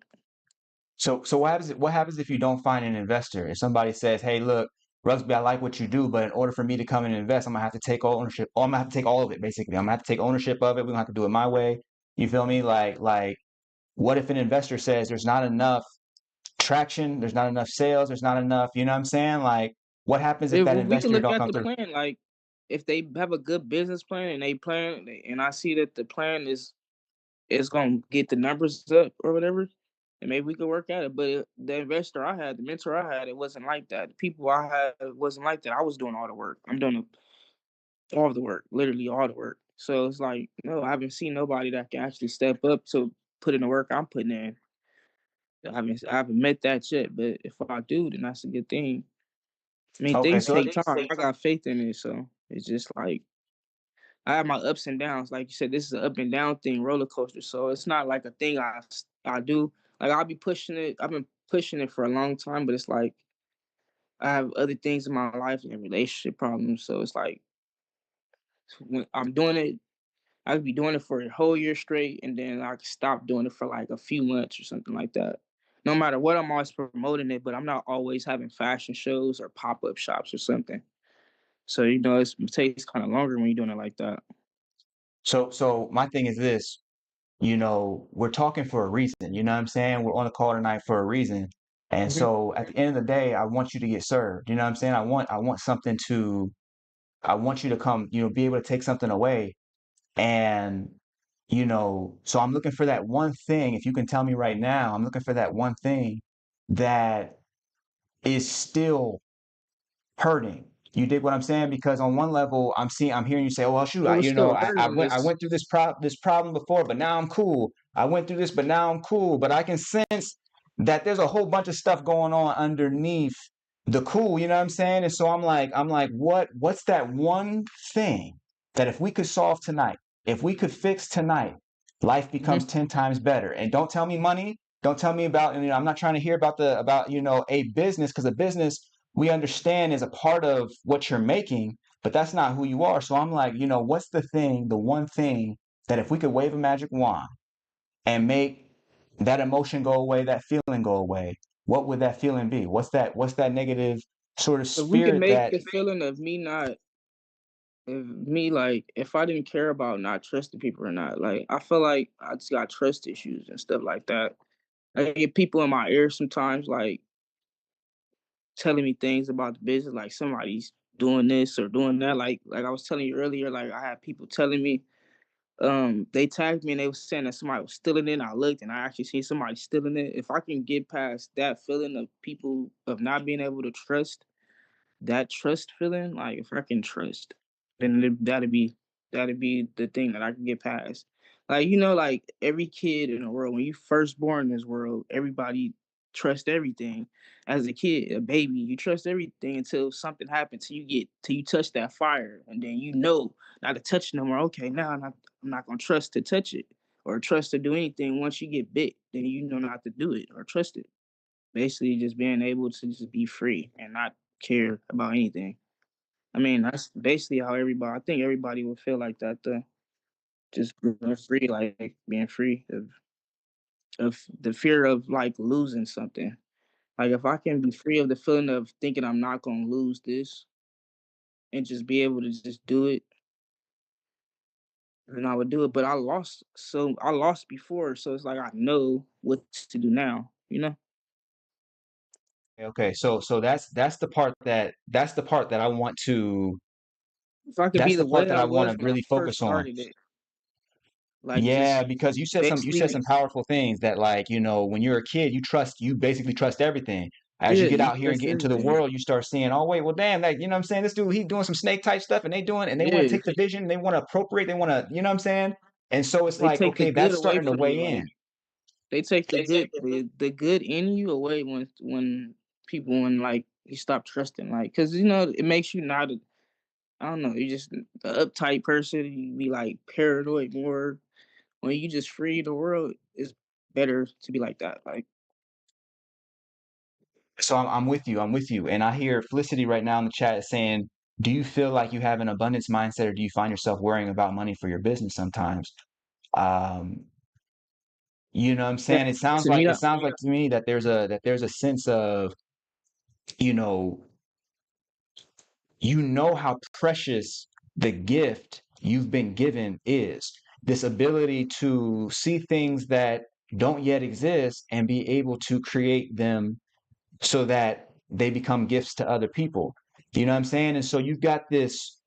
So what happens if you don't find an investor? If somebody says, "Hey, look, Rugsby, I like what you do, but in order for me to come and invest, I'm gonna have to take ownership. Or I'm gonna have to take all of it, basically. I'm gonna have to take ownership of it. We're gonna have to do it my way." You feel me? Like, what if an investor says there's not enough traction, there's not enough sales, there's not enough, you know what I'm saying? Like, what happens if that We can investor look don't at come the through? plan. Like if they have a good business plan and they plan, and I see that the plan is gonna get the numbers up or whatever, and maybe we could work at it. But the investor I had, the mentor I had, it wasn't like that. The people I had, it wasn't like that. I was doing all the work. I'm doing all of the work, literally all the work. So it's like, no, I haven't seen nobody that can actually step up to put in the work I'm putting in. I haven't met that yet, but if I do, then that's a good thing. I mean, Okay, things so take time. I got faith in it, so it's just like I have my ups and downs. Like you said, this is an up and down thing, roller coaster. So it's not like a thing I do. Like I'll be pushing it. I've been pushing it for a long time, but it's like I have other things in my life and relationship problems. So it's like when I'm doing it, I could be doing it for a whole year straight, and then I could stop doing it for like a few months or something like that. No matter what, I'm always promoting it, but I'm not always having fashion shows or pop up shops or something. So it takes kind of longer when you're doing it like that. so my thing is this, we're talking for a reason, you know what I'm saying? We're on the call tonight for a reason. And Mhm. so at the end of the day, I want you to get served. You know what I'm saying? I want something to I want you to come, be able to take something away. And, so I'm looking for that one thing. If you can tell me right now, I'm looking for that one thing that is still hurting. You dig what I'm saying? Because on one level, I'm hearing you say, "Oh, well, shoot, Well, what's still I hurting went, I is went through this problem before, but now I'm cool. I went through this, but now I'm cool." But I can sense that there's a whole bunch of stuff going on underneath the cool. You know what I'm saying? And so I'm like, what's that one thing that if we could solve tonight, if we could fix tonight, life becomes mhm. 10 times better. And don't tell me money. Don't tell me about, I'm not trying to hear about a business, because a business we understand is a part of what you're making, but that's not who you are. So I'm like, what's the one thing that if we could wave a magic wand and make that emotion go away, that feeling go away, what would that feeling be? What's that negative sort of If we could spirit make that the feeling of me not, if me like, if I didn't care about not trusting people or not, like I feel like I just got trust issues and stuff like that. I get people in my ear sometimes, like telling me things about the business, like somebody's doing this or doing that. Like I was telling you earlier, like I had people telling me, they tagged me and they was saying that somebody was stealing it. And I looked and I actually seen somebody stealing it. If I can get past that feeling of people of not being able to trust, that trust feeling, like if I can trust, then that'd be the thing that I can get past. Like like every kid in the world, when you first born in this world, everybody trust everything. As a kid, a baby, you trust everything until something happens. Till you touch that fire, and then not to touch it no more. Okay, now I'm not gonna trust to touch it or trust to do anything. Once you get bit, then you know not to do it or trust it. Basically, just being able to just be free and not care about anything. I mean, that's basically how everybody. I think everybody would feel like that. Just being free, like being free of the fear of like losing something. Like if I can be free of the feeling of thinking I'm not gonna lose this and just be able to just do it, then I would do it. But I lost before, so it's like I know what to do now. okay, so that's the part that I want to If I could be that's the the part way that I I want was to when I really first focus on. started it, like Yeah, just because you said some basically, powerful things that, like, when you're a kid, you basically trust everything. As yeah, you get you out here and trust get into the everything. world, you start seeing, oh wait, well damn, like, what I'm saying, this dude, he doing some snake type stuff, and they want to Yeah, take the vision, they want to appropriate, they want to, you know what I'm saying? And so it's they like, take the okay, good that's away starting to from you. weigh Like in. they take the good in you away when people when like you stop trusting. Like because it makes you not. I don't know. You just the uptight person. You be like paranoid more. When you just free the world, it's better to be like that. Like So I'm with you. I'm with you. And I hear Felicity right now in the chat is saying do you feel like you have an abundance mindset, or do you find yourself worrying about money for your business sometimes? Um, you know what I'm Yeah, saying? to me, It sounds like to me that there's a sense of, you know, you know how precious the gift you've been given is. This ability to see things that don't yet exist and be able to create them so that they become gifts to other people. You know what I'm saying? And so you've got this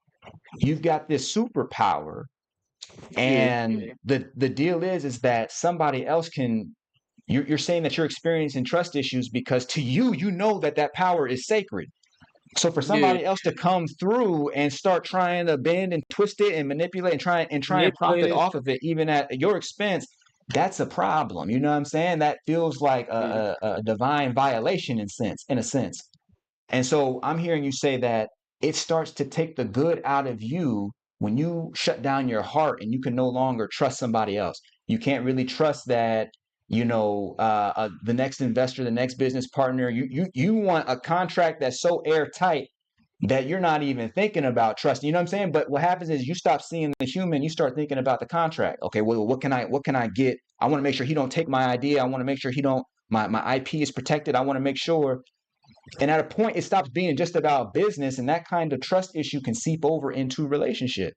superpower, yeah, and the deal is that somebody else can, you're saying that you're experiencing trust issues because to you, you know that that power is sacred. So for yeah, somebody else to come through and start trying to bend and twist it and manipulate and try and profit manipulated. off of it, even at your expense, that's a problem. You know what I'm saying? That feels like Yeah, a divine violation in a sense. And so I'm hearing you say that it starts to take the good out of you when you shut down your heart and you can no longer trust somebody else. You can't really trust that, the next investor, the next business partner. You want a contract that's so airtight that you're not even thinking about trusting. You know what I'm saying? But what happens is you stop seeing the human, you start thinking about the contract. Okay, well, what can I get? I want to make sure he don't take my idea. I want to make sure he don't my IP is protected. I want to make sure, and at a point, it stops being just about business, and that kind of trust issue can seep over into relationship.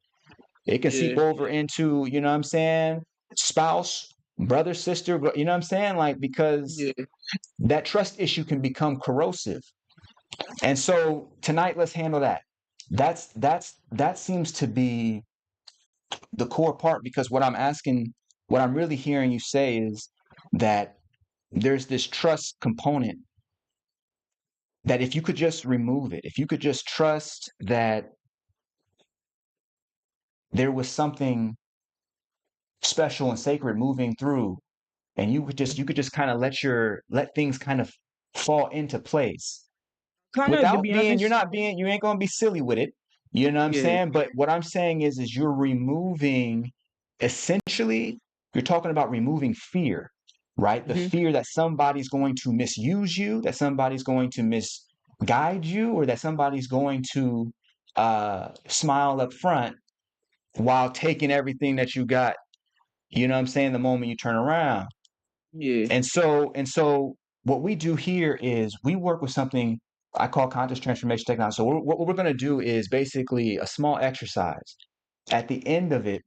It can seep yeah, over into, you know what I'm saying, spouse, brother, sister, you know what I'm saying? Like, because yeah. that trust issue can become corrosive. And so tonight, let's handle that. That seems to be the core part, because what I'm really hearing you say is that there's this trust component, that if you could just remove it, if you could just trust that there was something special and sacred moving through, and you could just kind of let things kind of fall into place Kind of, to without be being, honest. you ain't gonna be silly with it. You know what I'm Yeah. saying? But what I'm saying is you're removing, essentially, you're talking about removing fear, right? The Hmm. fear that somebody's going to misuse you, that somebody's going to misguide you, or that somebody's going to smile up front while taking everything that you got, you know what I'm saying, the moment you turn around. Yeah. And so what we do here is we work with something I call conscious transformation technology. So what we're going to do is basically a small exercise. At the end of it,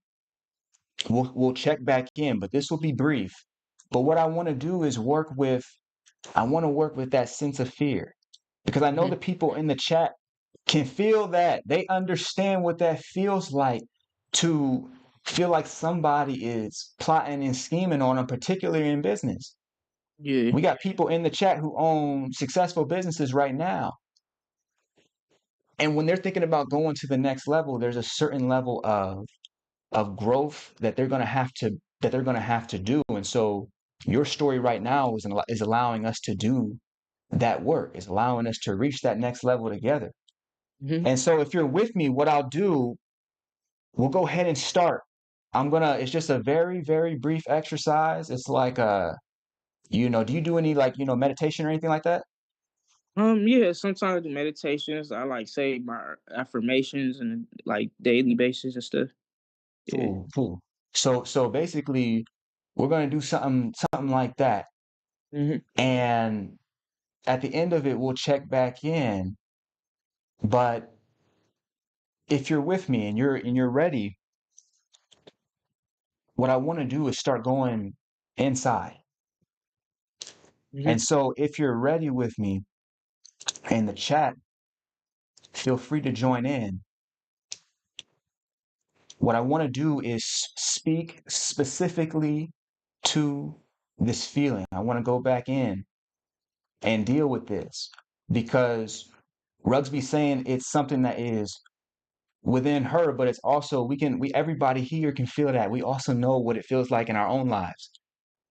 we'll check back in, but this will be brief. But what I want to do is I want to work with that sense of fear, because I know Hmm. the people in the chat can feel that. They understand what that feels like, to feel like somebody is plotting and scheming on them, particularly in business. Yeah. We got people in the chat who own successful businesses right now. And when they're thinking about going to the next level, there's a certain level of growth that they're going to have to do. And so your story right now is allowing us to do that work, is allowing us to reach that next level together. Hmm. And so if you're with me, what I'll do, we'll go ahead and start. It's just a very, very brief exercise. It's like, do you do any, like, meditation or anything like that? Yeah, sometimes I do meditations. I like say my affirmations and like daily basis and stuff. Yeah. Cool, cool. So basically, we're gonna do something like that, Hmm. and at the end of it, we'll check back in. But if you're with me and you're ready, what I want to do is start going inside. Hmm. And so, if you're ready with me in the chat, feel free to join in. What I want to do is speak specifically to this feeling. I want to go back in and deal with this, because Rugsby's saying it's something that is within her, but it's also, we everybody here can feel that. We also know what it feels like in our own lives.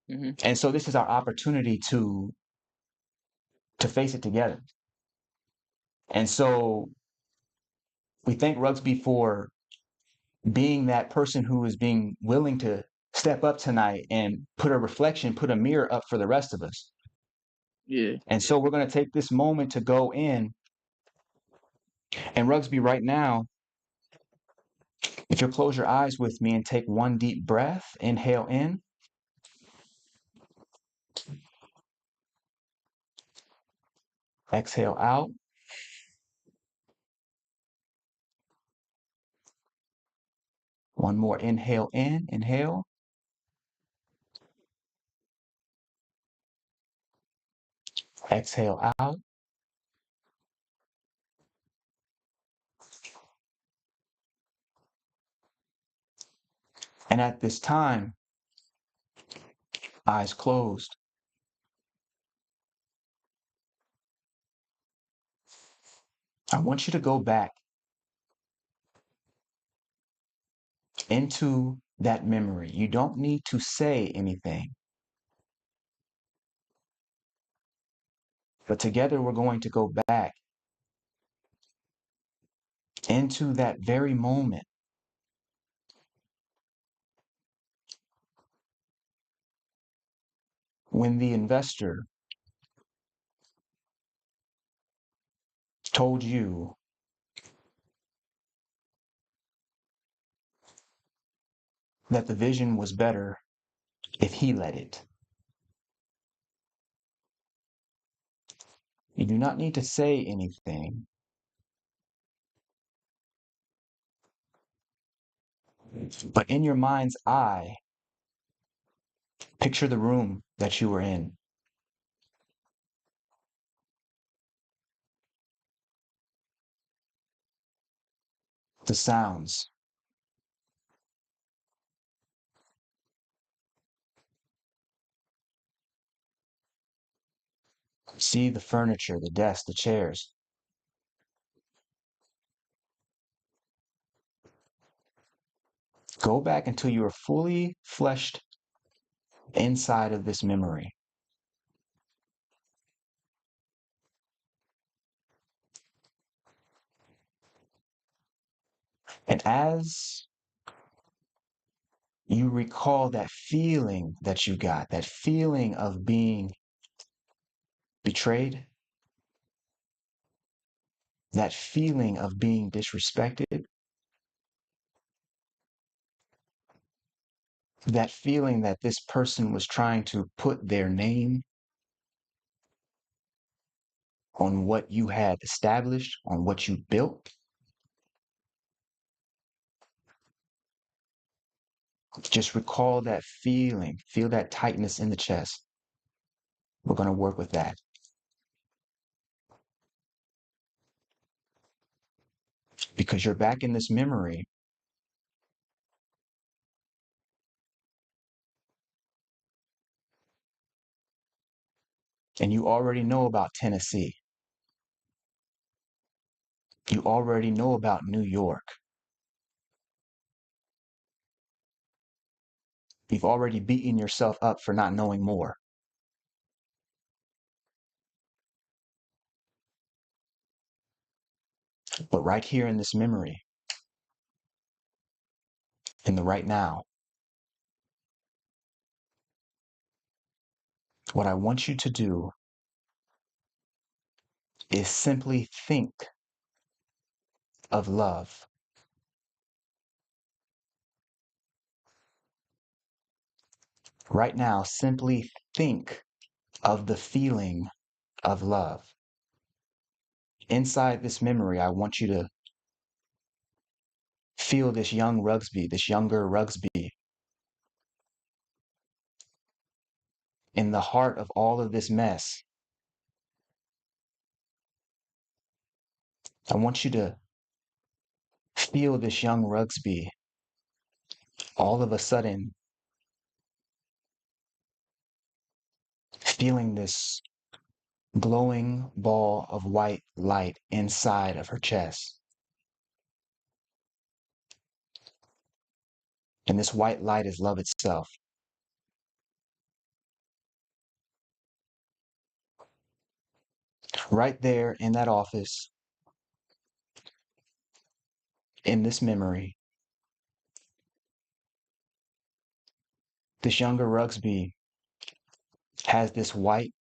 Hmm. And so this is our opportunity to face it together. And so we thank Rugsby for being that person who is being willing to step up tonight and put a mirror up for the rest of us. Yeah. And so we're going to take this moment to go in And Rugsby, right now, if you'll close your eyes with me and take one deep breath, inhale in, exhale out. One more inhale in, inhale. Exhale out. And at this time, eyes closed, I want you to go back into that memory. You don't need to say anything, but together we're going to go back into that very moment when the investor told you that the vision was better if he led it. You do not need to say anything, but in your mind's eye, picture the room that you were in, the sounds, see the furniture, the desks, the chairs. Go back until you are fully fleshed inside of this memory. And as you recall that feeling that you got, that feeling of being betrayed, that feeling of being disrespected, that feeling that this person was trying to put their name on what you had established, on what you built, just recall that feeling, feel that tightness in the chest. We're going to work with that because you're back in this memory and you already know about Tennessee. You already know about New York. You've already beaten yourself up for not knowing more. But right here in this memory, in the right now, what I want you to do is simply think of love. Right now, simply think of the feeling of love. Inside this memory, I want you to feel this young Rugsby, this younger Rugsby, in the heart of all of this mess. I want you to feel this young Rugsby all of a sudden feeling this glowing ball of white light inside of her chest. And this white light is love itself. Right there in that office, in this memory, this younger Rugsby has this white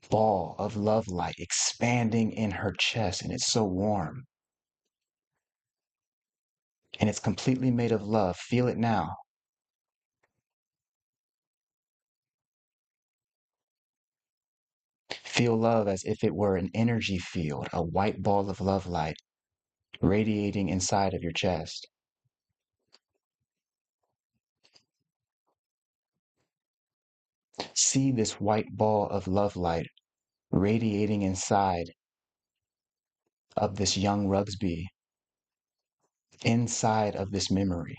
ball of love light expanding in her chest, and it's so warm. And it's completely made of love. Feel it now. Feel love as if it were an energy field, a white ball of love light radiating inside of your chest. See this white ball of love light radiating inside of this young Rugsby, inside of this memory.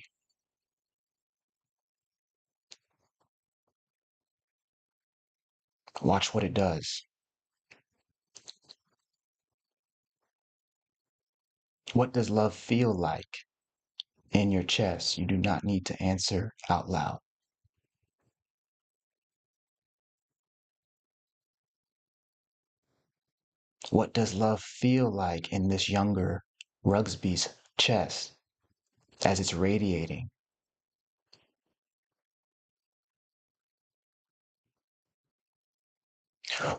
Watch what it does. What does love feel like in your chest? You do not need to answer out loud. What does love feel like in this younger Rugsby's chest as it's radiating?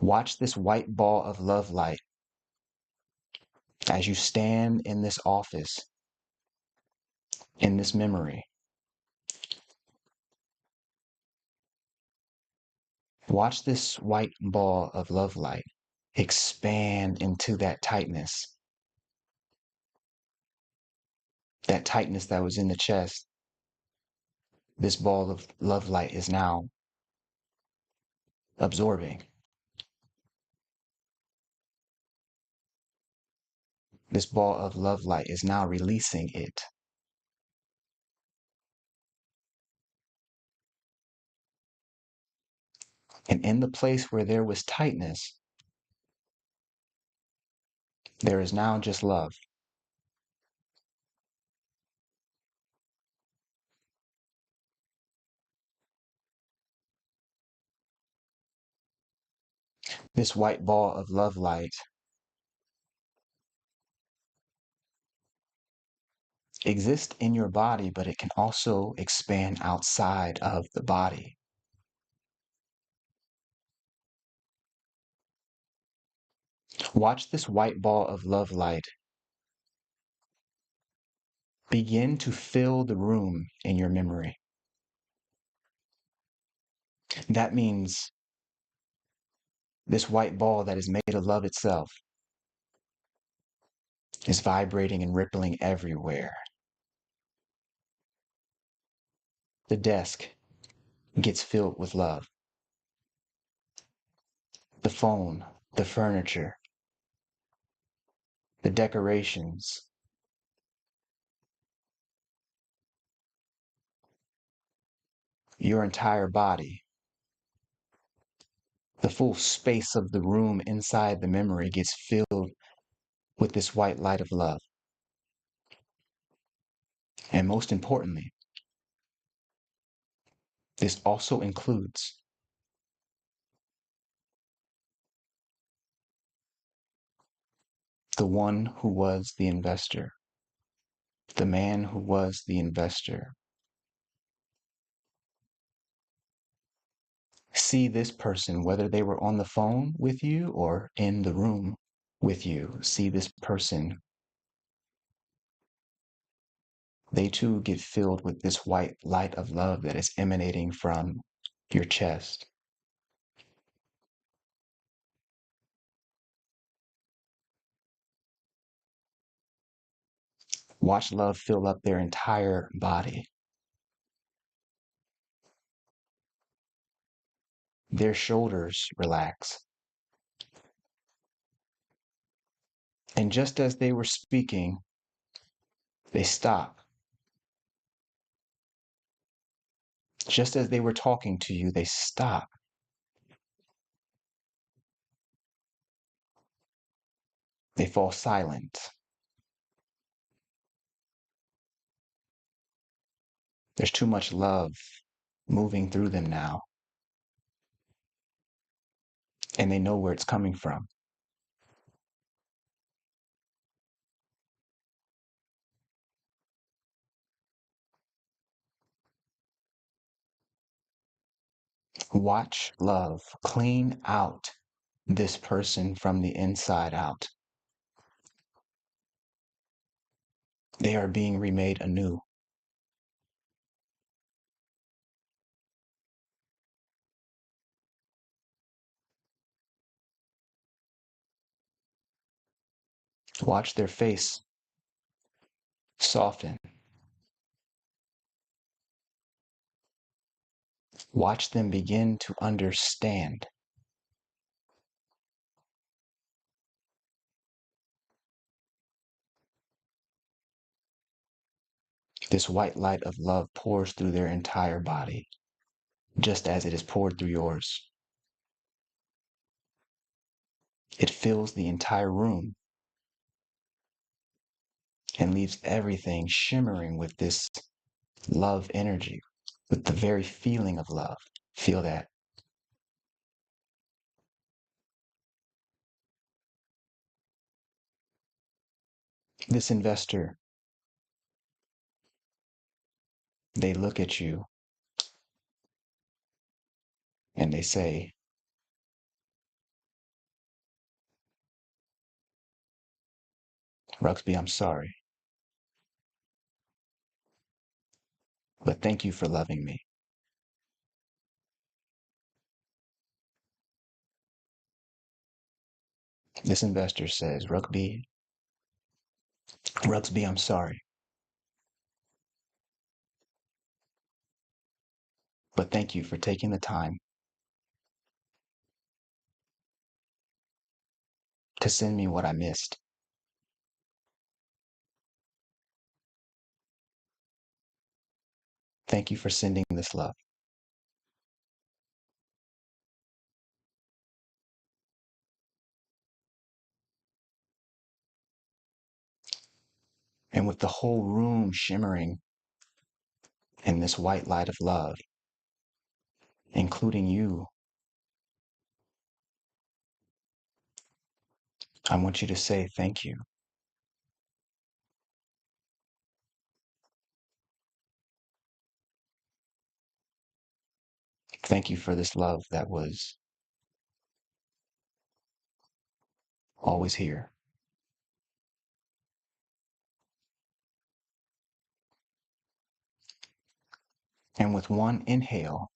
Watch this white ball of love light as you stand in this office, in this memory. Watch this white ball of love light expand into that tightness that was in the chest. This ball of love light is now absorbing. This ball of love light is now releasing it. And in the place where there was tightness, there is now just love. This white ball of love light exists in your body, but it can also expand outside of the body. Watch this white ball of love light begin to fill the room in your memory. That means this white ball that is made of love itself is vibrating and rippling everywhere. The desk gets filled with love. The phone, the furniture, the decorations, your entire body, the full space of the room inside the memory gets filled with this white light of love. And most importantly, this also includes the one who was the investor, the man who was the investor. See this person, whether they were on the phone with you or in the room with you. See this person. They too get filled with this white light of love that is emanating from your chest. Watch love fill up their entire body. Their shoulders relax. And just as they were speaking, they stop. Just as they were talking to you, they stop. They fall silent. There's too much love moving through them now, and they know where it's coming from. Watch love clean out this person from the inside out. They are being remade anew. Watch their face soften. Watch them begin to understand. This white light of love pours through their entire body, just as it is poured through yours. It fills the entire room and leaves everything shimmering with this love energy, with the very feeling of love. Feel that. This investor, they look at you and they say, Ruxby, I'm sorry, but thank you for loving me. This investor says, Ruxby, I'm sorry, but thank you for taking the time to send me what I missed. Thank you for sending this love. And with the whole room shimmering in this white light of love, including you, I want you to say thank you. Thank you for this love that was always here. And with one inhale,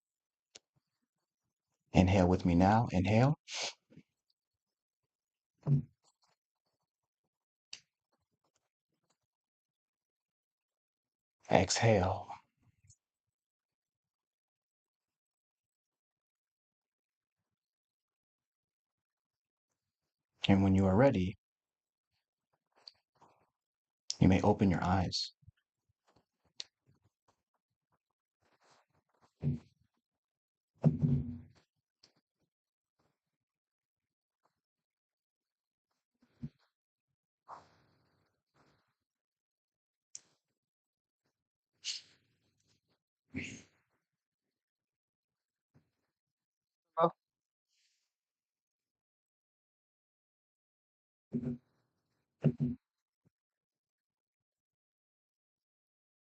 inhale with me now, inhale, exhale. And when you are ready, you may open your eyes. Oh,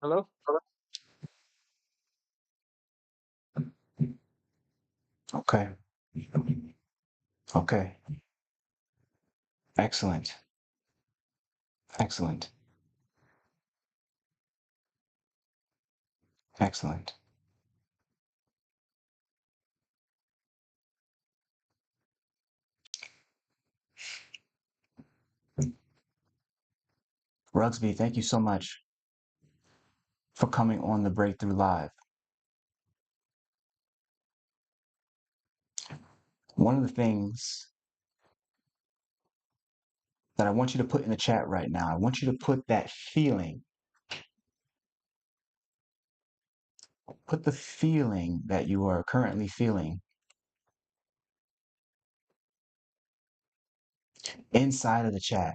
hello? Okay, okay, excellent, excellent, excellent. Rugsby, thank you so much for coming on the Breakthrough Live. One of the things that I want you to put in the chat right now, I want you to put that feeling, put the feeling that you are currently feeling inside of the chat.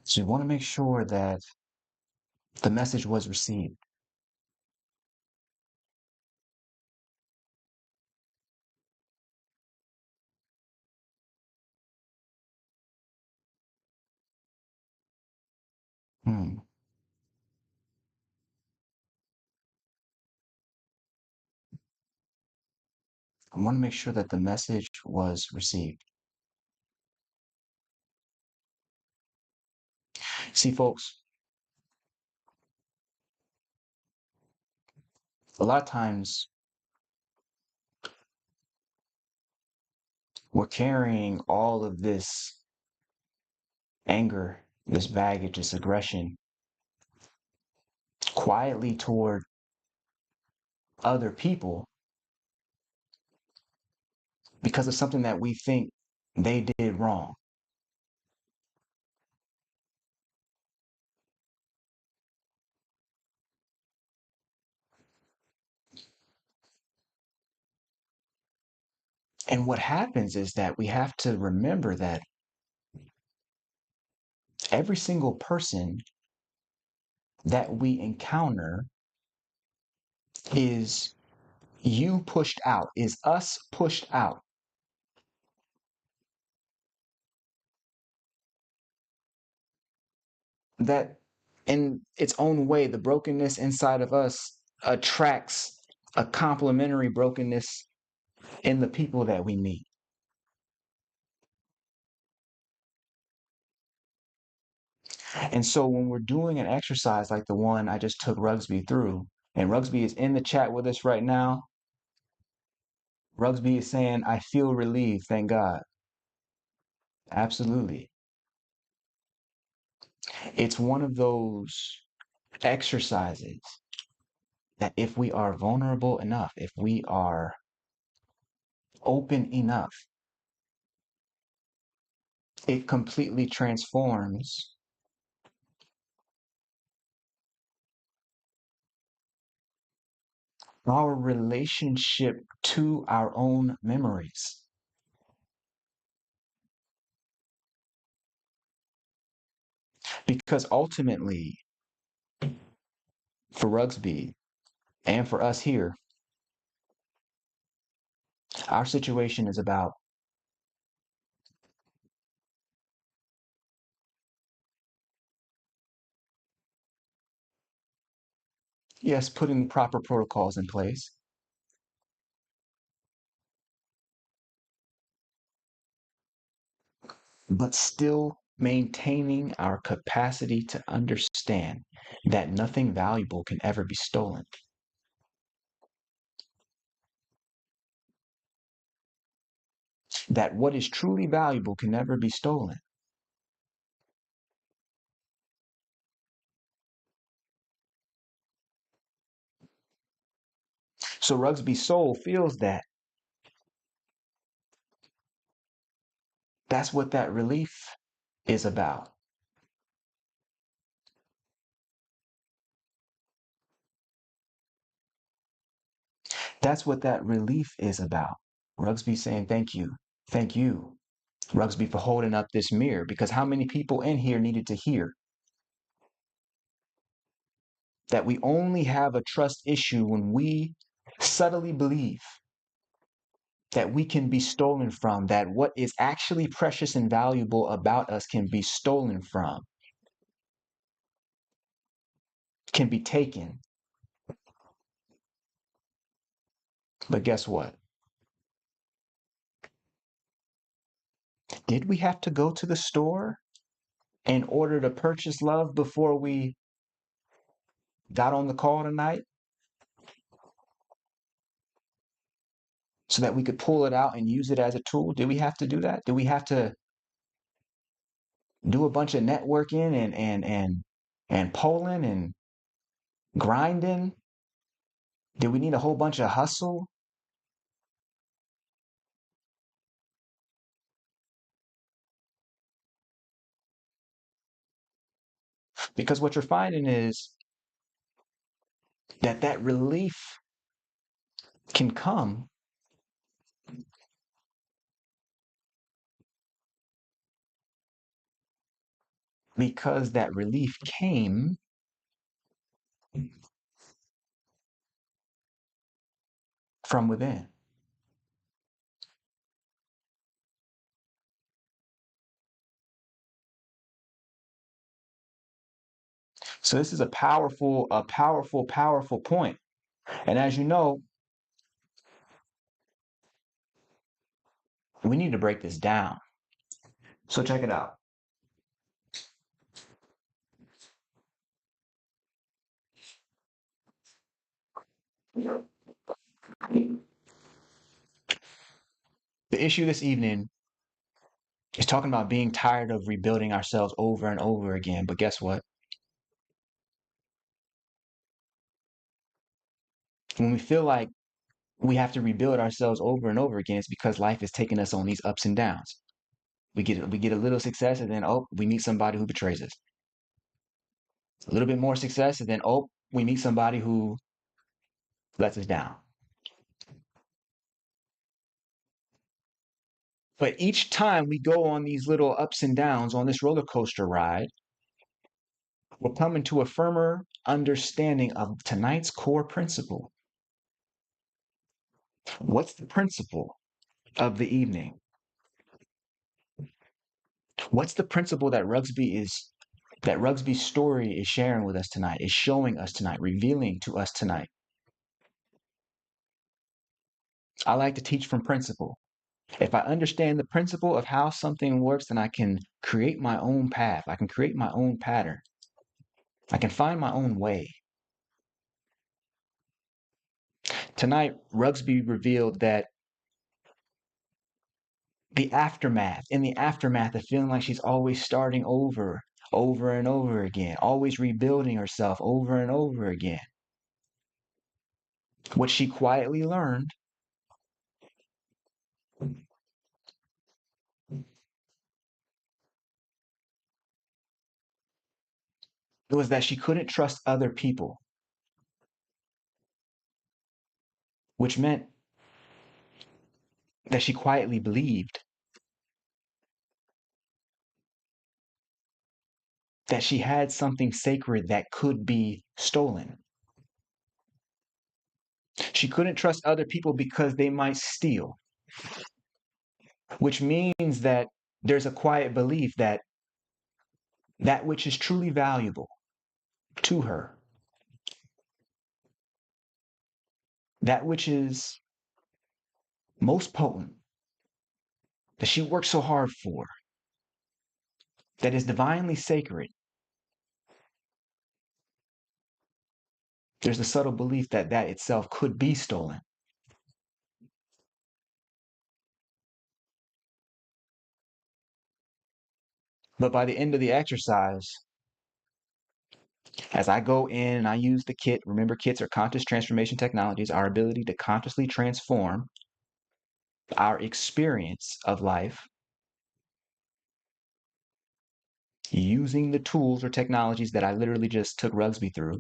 So you want to make sure that the message was received. Hmm. I want to make sure that the message was received. See, folks, a lot of times we're carrying all of this anger, this baggage, this aggression quietly toward other people because of something that we think they did wrong. And what happens is that we have to remember that every single person that we encounter is you pushed out, is us pushed out. That in its own way, the brokenness inside of us attracts a complementary brokenness in the people that we meet. And so when we're doing an exercise like the one I just took Rugsby through, and Rugsby is in the chat with us right now, Rugsby is saying, I feel relieved, thank God. Absolutely. It's one of those exercises that if we are vulnerable enough, if we are open enough, it completely transforms our relationship to our own memories. Because ultimately, for Rugsby and for us here, our situation is about, yes, putting proper protocols in place, but still maintaining our capacity to understand that nothing valuable can ever be stolen. That what is truly valuable can never be stolen. So Rugsby's soul feels that. That's what that relief is about. That's what that relief is about. Rugsby saying, thank you. Thank you, Rugsby, for holding up this mirror. Because how many people in here needed to hear that we only have a trust issue when we subtly believe that we can be stolen from, that what is actually precious and valuable about us can be stolen from, can be taken. But guess what? Did we have to go to the store in order to purchase love before we got on the call tonight? So that we could pull it out and use it as a tool? Did we have to do that? Did we have to do a bunch of networking and polling and grinding? Did we need a whole bunch of hustle? Because what you're finding is that that relief can come because that relief came from within. So this is a powerful point. And as you know, We need to break this down. So check it out. The issue this evening is talking about being tired of rebuilding ourselves over and over again. But guess what? When we feel like we have to rebuild ourselves over and over again, it's because life is taking us on these ups and downs. We get a little success, and then we meet somebody who betrays us. A little bit more success, and then we meet somebody who lets us down. But each time we go on these little ups and downs on this roller coaster ride, we're coming to a firmer understanding of tonight's core principle. What's the principle of the evening? What's the principle that Rugsby's story is sharing with us tonight, is showing us tonight, revealing to us tonight? I like to teach from principle. If I understand the principle of how something works, then I can create my own path. I can create my own pattern. I can find my own way. Tonight, Rugsby revealed that in the aftermath of feeling like she's always starting over and over again, always rebuilding herself over and over again, what she quietly learned was that she couldn't trust other people, which meant that she quietly believed that she had something sacred that could be stolen. She couldn't trust other people because they might steal, which means that there's a quiet belief that that which is truly valuable to her, that which is most potent, that she worked so hard for, that is divinely sacred, there's a subtle belief that that itself could be stolen. But by the end of the exercise, as I go in and I use the kit, remember, kits are conscious transformation technologies, our ability to consciously transform our experience of life using the tools or technologies that I literally just took Rugsby through.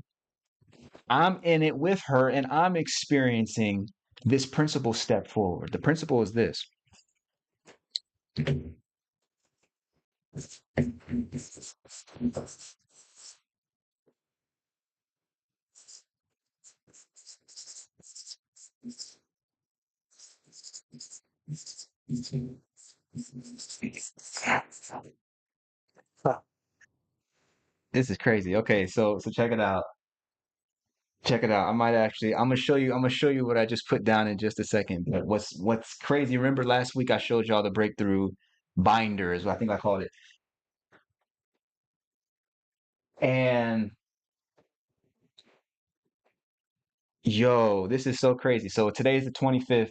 I'm in it with her and I'm experiencing this principle step forward. The principle is this. This is crazy. Okay, so check it out. Check it out. I'm gonna show you what I just put down in just a second. But what's crazy, remember last week I showed y'all the breakthrough binder is what I think I called it. And yo, this is so crazy. So today's the 25th,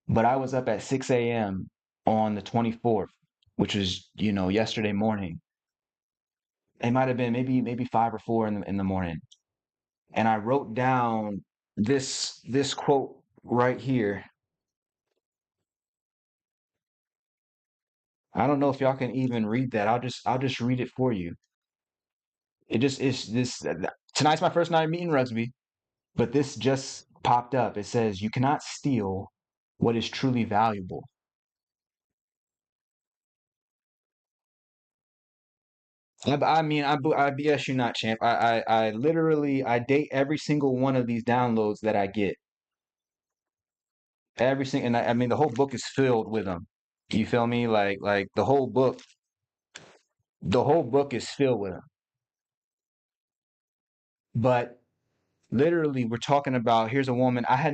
but I was up at 6 a.m. on the 24th, which was, yesterday morning. It might have been maybe 5 or 4 in the morning. And I wrote down this quote right here. I don't know if y'all can even read that. I'll just read it for you. It just is this tonight's my first night meeting Rugsby, but this just popped up. It says, "You cannot steal what is truly valuable." I mean, I BS you not, champ. I literally I date every single one of these downloads that I get. Every single, and I mean, the whole book is filled with them. You feel me? Like the whole book is filled with them. But literally, we're talking about here's a woman. I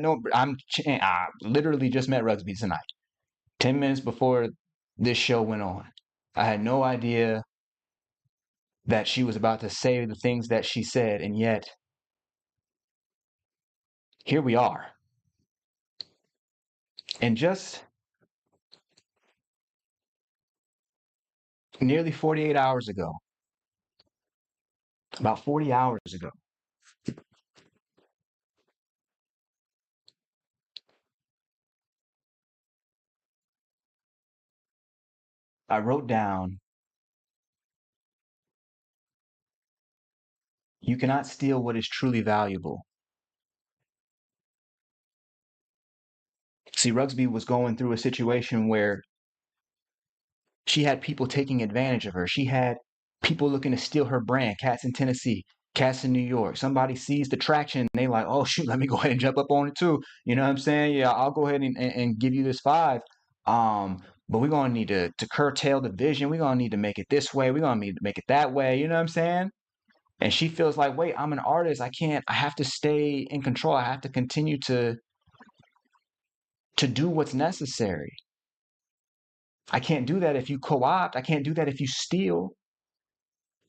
literally just met Rugsby tonight. 10 minutes before this show went on, I had no idea that she was about to say the things that she said, and yet here we are. And just nearly 48 hours ago, about 40 hours ago, I wrote down, "You cannot steal what is truly valuable." See, Rugsby was going through a situation where she had people taking advantage of her. She had people looking to steal her brand. Cats in Tennessee, cats in New York. Somebody sees the traction and they like, oh shoot, let me go ahead and jump up on it too. You know what I'm saying? Yeah, I'll go ahead and give you this 5. But we're gonna need to curtail the vision. We're gonna need to make it this way. We're gonna need to make it that way. You know what I'm saying? And she feels like, wait, I'm an artist. I have to stay in control. I have to continue to do what's necessary. I can't do that if you co-opt. I can't do that if you steal.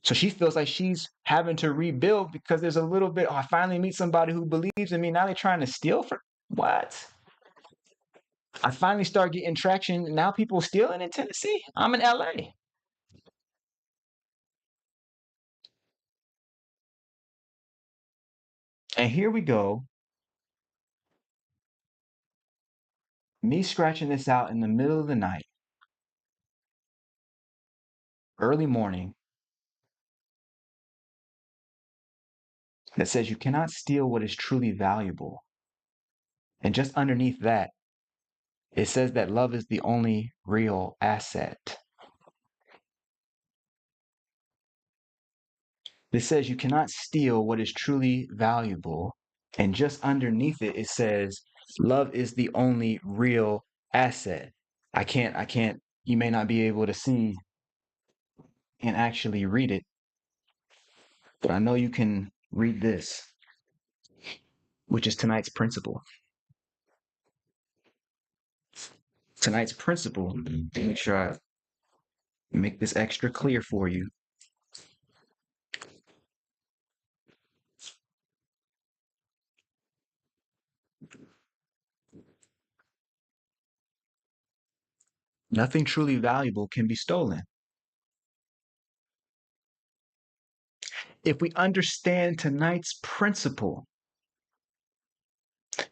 So she feels like she's having to rebuild because there's a little bit, oh, I finally meet somebody who believes in me. Now they're trying to steal from what? I finally start getting traction. Now people stealing in Tennessee. I'm in LA. And here we go. Me scratching this out in the middle of the night, early morning, that says you cannot steal what is truly valuable. And just underneath that, it says that love is the only real asset. It says you cannot steal what is truly valuable. And just underneath it, it says love is the only real asset. I can't, you may not be able to see and actually read it, but I know you can read this, which is tonight's principle. Tonight's principle, make sure I make this extra clear for you. Nothing truly valuable can be stolen. If we understand tonight's principle,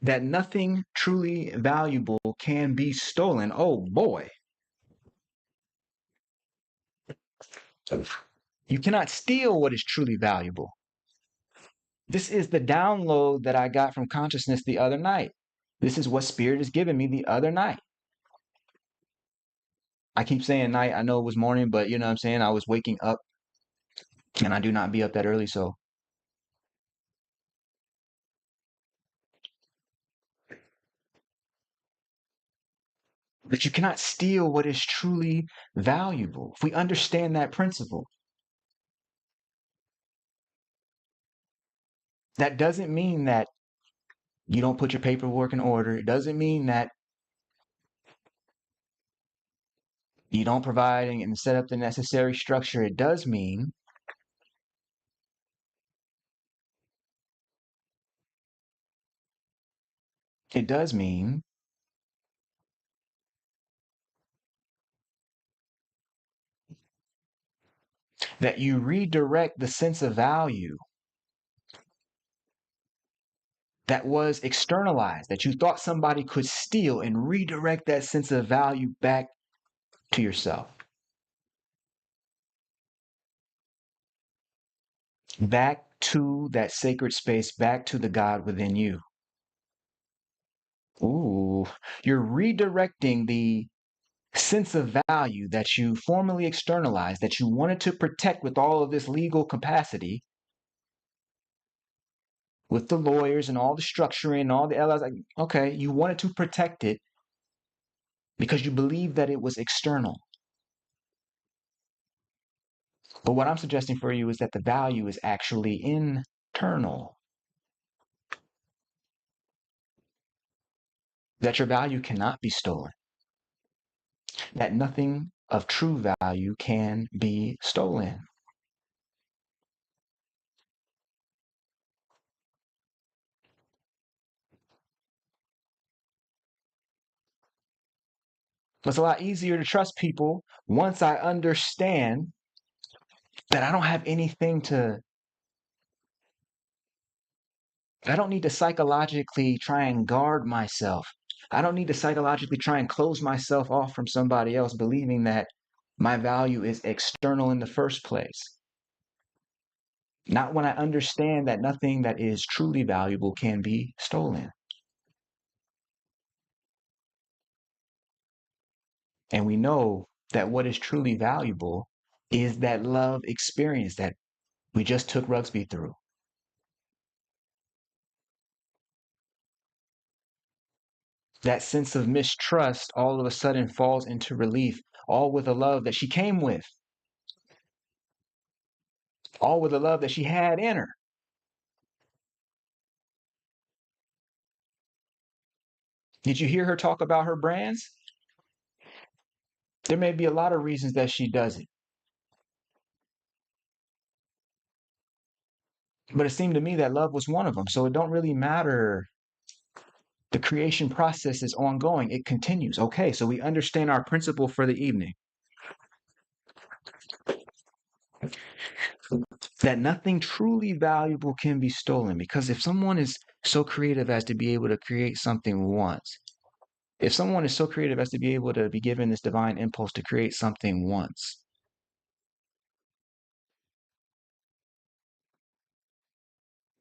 that nothing truly valuable can be stolen, oh boy, you cannot steal what is truly valuable. This is the download that I got from consciousness the other night. This is what spirit is giving me the other night. I keep saying night. I know it was morning, but you know what I'm saying? I was waking up and I do not be up that early. So, but you cannot steal what is truly valuable. If we understand that principle, that doesn't mean that you don't put your paperwork in order. It doesn't mean that you don't provide and set up the necessary structure. It does mean that you redirect the sense of value that was externalized, that you thought somebody could steal, and redirect that sense of value back to yourself, back to that sacred space, back to the God within you. Ooh, you're redirecting the sense of value that you formerly externalized, that you wanted to protect with all of this legal capacity, with the lawyers and all the structuring and all the LLs. Like, okay, you wanted to protect it because you believed that it was external. But what I'm suggesting for you is that the value is actually internal, that your value cannot be stolen. that nothing of true value can be stolen. It's a lot easier to trust people once I understand that I don't need to psychologically try and guard myself. I don't need to psychologically try and close myself off from somebody else, believing that my value is external in the first place. Not when I understand that nothing that is truly valuable can be stolen. And we know that what is truly valuable is that love experience that we just took Rugsby through. That sense of mistrust all of a sudden falls into relief, all with a love that she came with, all with a love that she had in her. Did you hear her talk about her brands? There may be a lot of reasons that she does it. But it seemed to me that love was one of them. So it don't really matter. The creation process is ongoing. It continues. Okay, so we understand our principle for the evening. That nothing truly valuable can be stolen, because if someone is so creative as to be able to create something once, if someone is so creative as to be able to be given this divine impulse to create something once,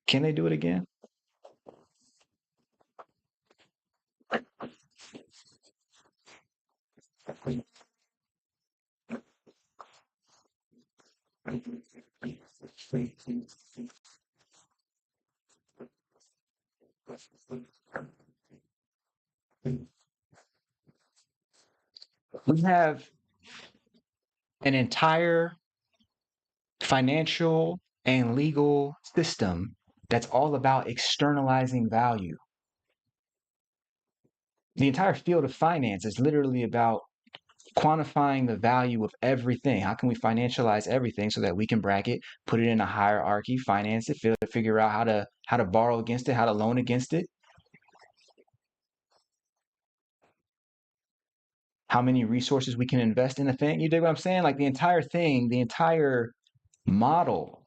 can they do it again? We have an entire financial and legal system that's all about externalizing value. The entire field of finance is literally about quantifying the value of everything. How can we financialize everything so that we can bracket, put it in a hierarchy, finance it, figure out how to borrow against it, how to loan against it, how many resources we can invest in a thing. You dig what I'm saying? Like the entire thing, the entire model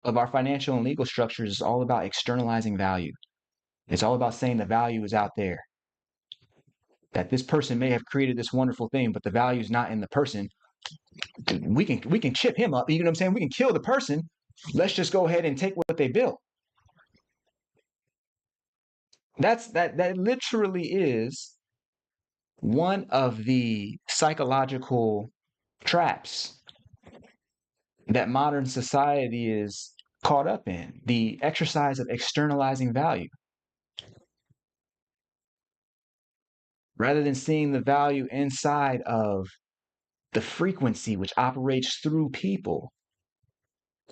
of our financial and legal structures is all about externalizing value. It's all about saying the value is out there. That this person may have created this wonderful thing, but the value is not in the person. We can chip him up. You know what I'm saying? We can kill the person. Let's just go ahead and take what they built. That literally is one of the psychological traps that modern society is caught up in, the exercise of externalizing value. Rather than seeing the value inside of the frequency which operates through people,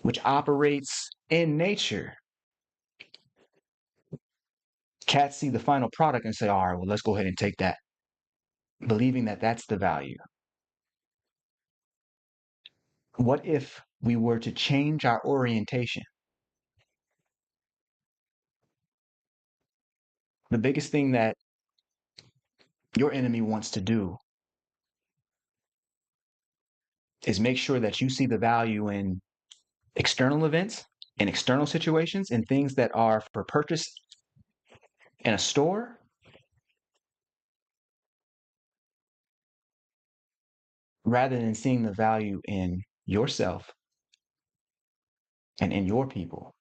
which operates in nature. Cats see the final product and say, all right, well, let's go ahead and take that, believing that that's the value. What if we were to change our orientation? The biggest thing that your enemy wants to do is make sure that you see the value in external events, in external situations, in things that are for purchase in a store, rather than seeing the value in yourself and in your people.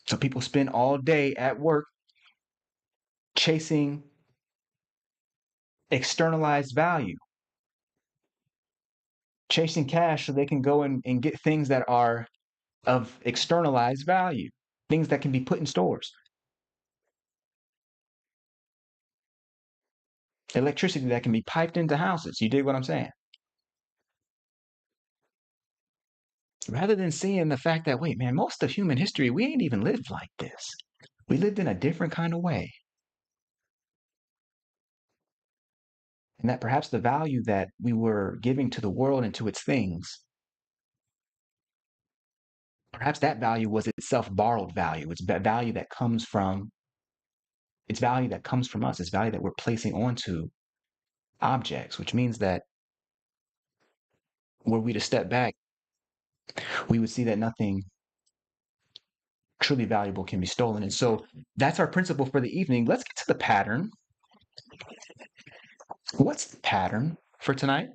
So people spend all day at work chasing externalized value, chasing cash so they can go and get things that are of externalized value, things that can be put in stores, electricity that can be piped into houses. You dig what I'm saying? rather than seeing the fact that, wait, man, most of human history, we ain't even lived like this. We lived in a different kind of way. And that perhaps the value that we were giving to the world and to its things, perhaps that value was itself borrowed value. It's value that comes from, it's value that comes from us. It's value that we're placing onto objects, which means that were we to step back, we would see that nothing truly valuable can be stolen. And so that's our principle for the evening. Let's get to the pattern. What's the pattern for tonight?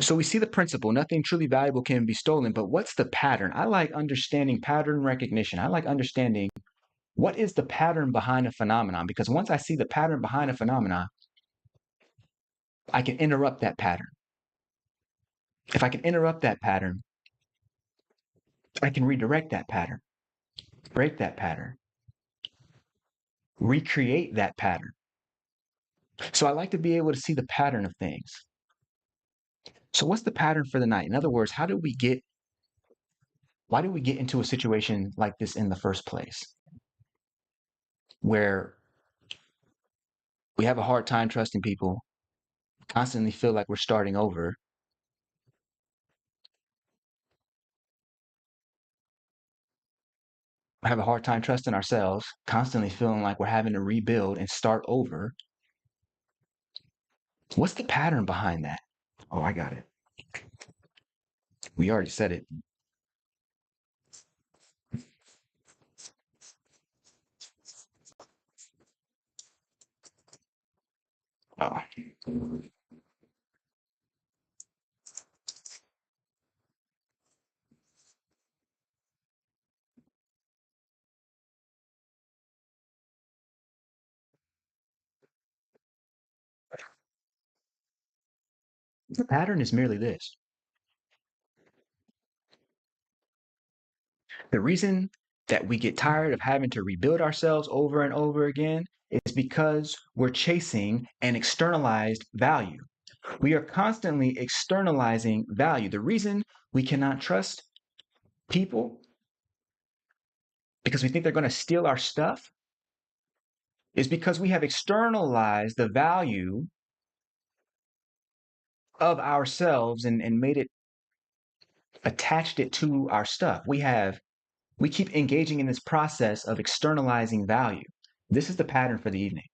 So we see the principle, nothing truly valuable can be stolen, but what's the pattern? I like understanding pattern recognition. I like understanding what is the pattern behind a phenomenon, because once I see the pattern behind a phenomenon, I can interrupt that pattern. If I can interrupt that pattern, I can redirect that pattern, break that pattern, recreate that pattern. So I like to be able to see the pattern of things. So what's the pattern for the night? In other words, why did we get into a situation like this in the first place? Where we have a hard time trusting people, constantly feel like we're starting over, have a hard time trusting ourselves, constantly feeling like we're having to rebuild and start over. What's the pattern behind that? Oh, I got it. We already said it. Oh. The pattern is merely this. The reason that we get tired of having to rebuild ourselves over and over again is because we're chasing an externalized value. We are constantly externalizing value. The reason we cannot trust people because we think they're going to steal our stuff is because we have externalized the value of ourselves and made it attached it to our stuff. We keep engaging in this process of externalizing value. This is the pattern for the evening.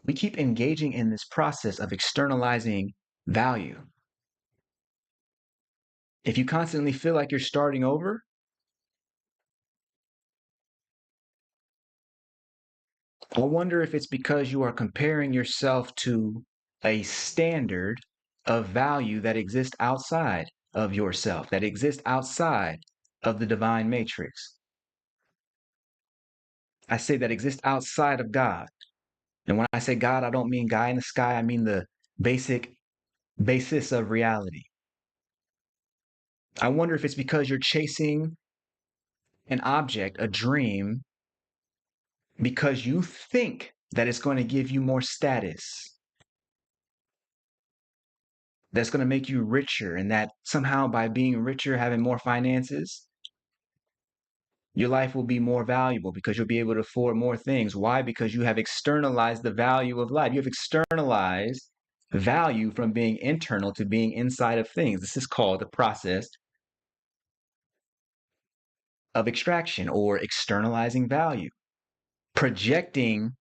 We keep engaging in this process of externalizing value. If you constantly feel like you're starting over, I wonder if it's because you are comparing yourself to a standard of value that exists outside of yourself, that exists outside of the divine matrix. I say that exists outside of God. And when I say God, I don't mean guy in the sky, I mean the basic basis of reality. I wonder if it's because you're chasing an object, a dream, because you think that it's going to give you more status, that's going to make you richer, and that somehow by being richer, having more finances, your life will be more valuable because you'll be able to afford more things. Why? Because you have externalized the value of life. You have externalized value from being internal to being inside of things. This is called the process of extraction or externalizing value, projecting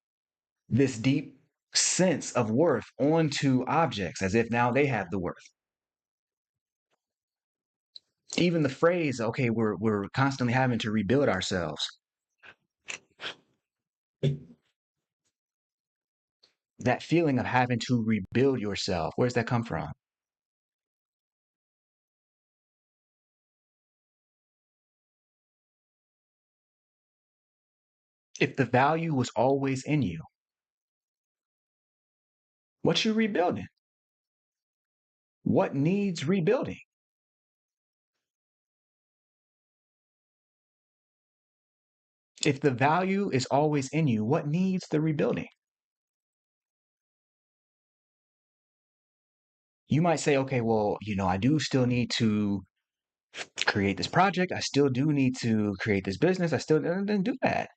this deep sense of worth onto objects as if now they have the worth. Even the phrase, okay, we're constantly having to rebuild ourselves. That feeling of having to rebuild yourself, where's that come from? If the value was always in you, what you rebuilding? What needs rebuilding? If the value is always in you, what needs the rebuilding? You might say, okay, well, I do still need to create this project. I still do need to create this business. I still didn't do that.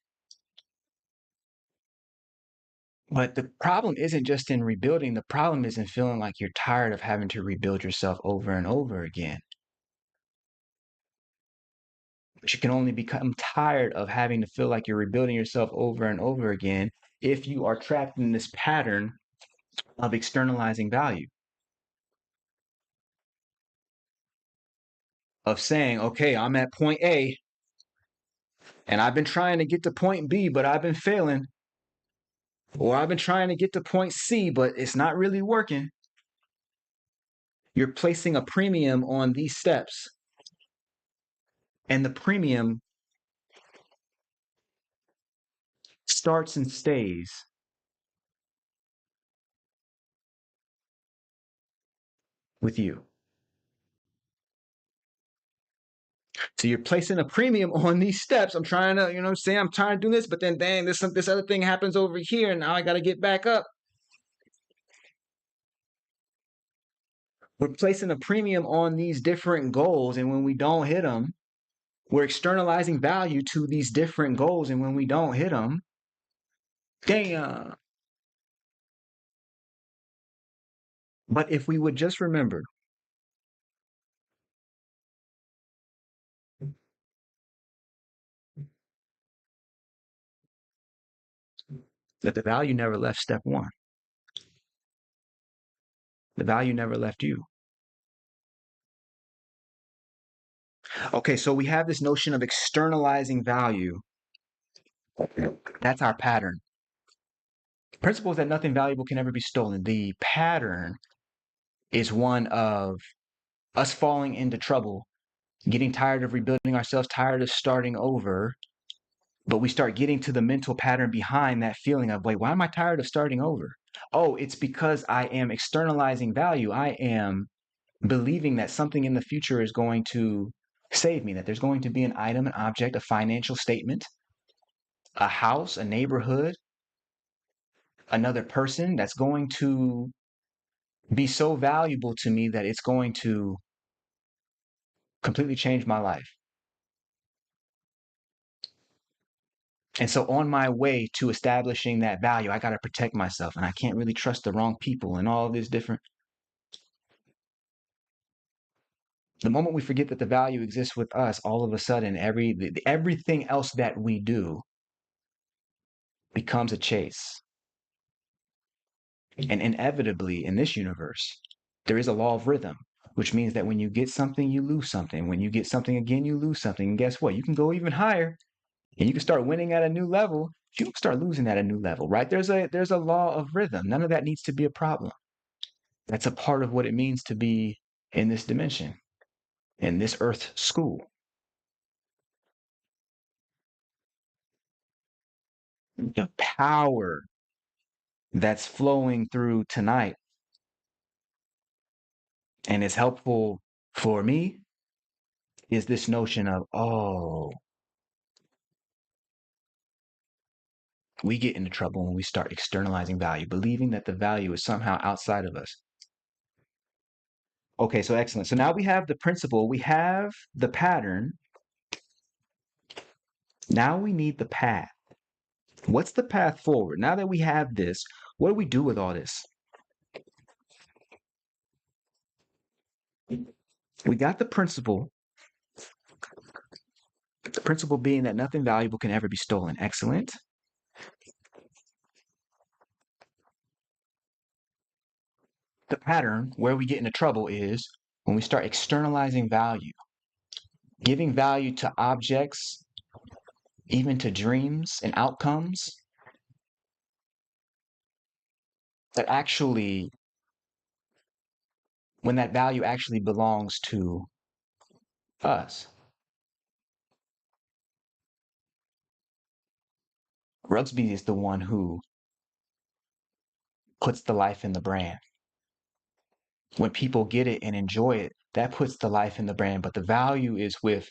But the problem isn't just in rebuilding. The problem is in feeling like you're tired of having to rebuild yourself over and over again. But you can only become tired of having to feel like you're rebuilding yourself over and over again if you are trapped in this pattern of externalizing value, of saying, okay, I'm at point A and I've been trying to get to point B, but I've been failing. Or I've been trying to get to point C, but it's not really working. You're placing a premium on these steps, and the premium starts and stays with you. So you're placing a premium on these steps. I'm trying to, say I'm trying to do this, but then dang, this other thing happens over here, and now I got to get back up. We're placing a premium on these different goals, and when we don't hit them, we're externalizing value to these different goals, and when we don't hit them, damn. But if we would just remember that the value never left step one, the value never left you. Okay, so we have this notion of externalizing value. That's our pattern. Principle is that nothing valuable can ever be stolen. The pattern is one of us falling into trouble, getting tired of rebuilding ourselves, tired of starting over. But we start getting to the mental pattern behind that feeling of, wait, why am I tired of starting over? Oh, it's because I am externalizing value. I am believing that something in the future is going to save me, that there's going to be an item, an object, a financial statement, a house, a neighborhood, another person that's going to be so valuable to me that it's going to completely change my life. And so on my way to establishing that value, I got to protect myself and I can't really trust the wrong people and all this different. The moment we forget that the value exists with us, all of a sudden, everything else that we do becomes a chase. And inevitably, in this universe, there is a law of rhythm, which means that when you get something, you lose something. When you get something again, you lose something. And guess what? You can go even higher and you can start winning at a new level. You can start losing at a new level, right? There's a law of rhythm. None of that needs to be a problem. That's a part of what it means to be in this dimension, in this earth school. The power that's flowing through tonight and is helpful for me is this notion of, oh, we get into trouble when we start externalizing value, believing that the value is somehow outside of us. Okay, so excellent. So now we have the principle, we have the pattern. Now we need the path. What's the path forward? Now that we have this, what do we do with all this? We got the principle being that nothing valuable can ever be stolen. Excellent. The pattern where we get into trouble is when we start externalizing value, giving value to objects, even to dreams and outcomes that actually, when that value actually belongs to us. Rugsby is the one who puts the life in the brand. When people get it and enjoy it, that puts the life in the brand, but the value is with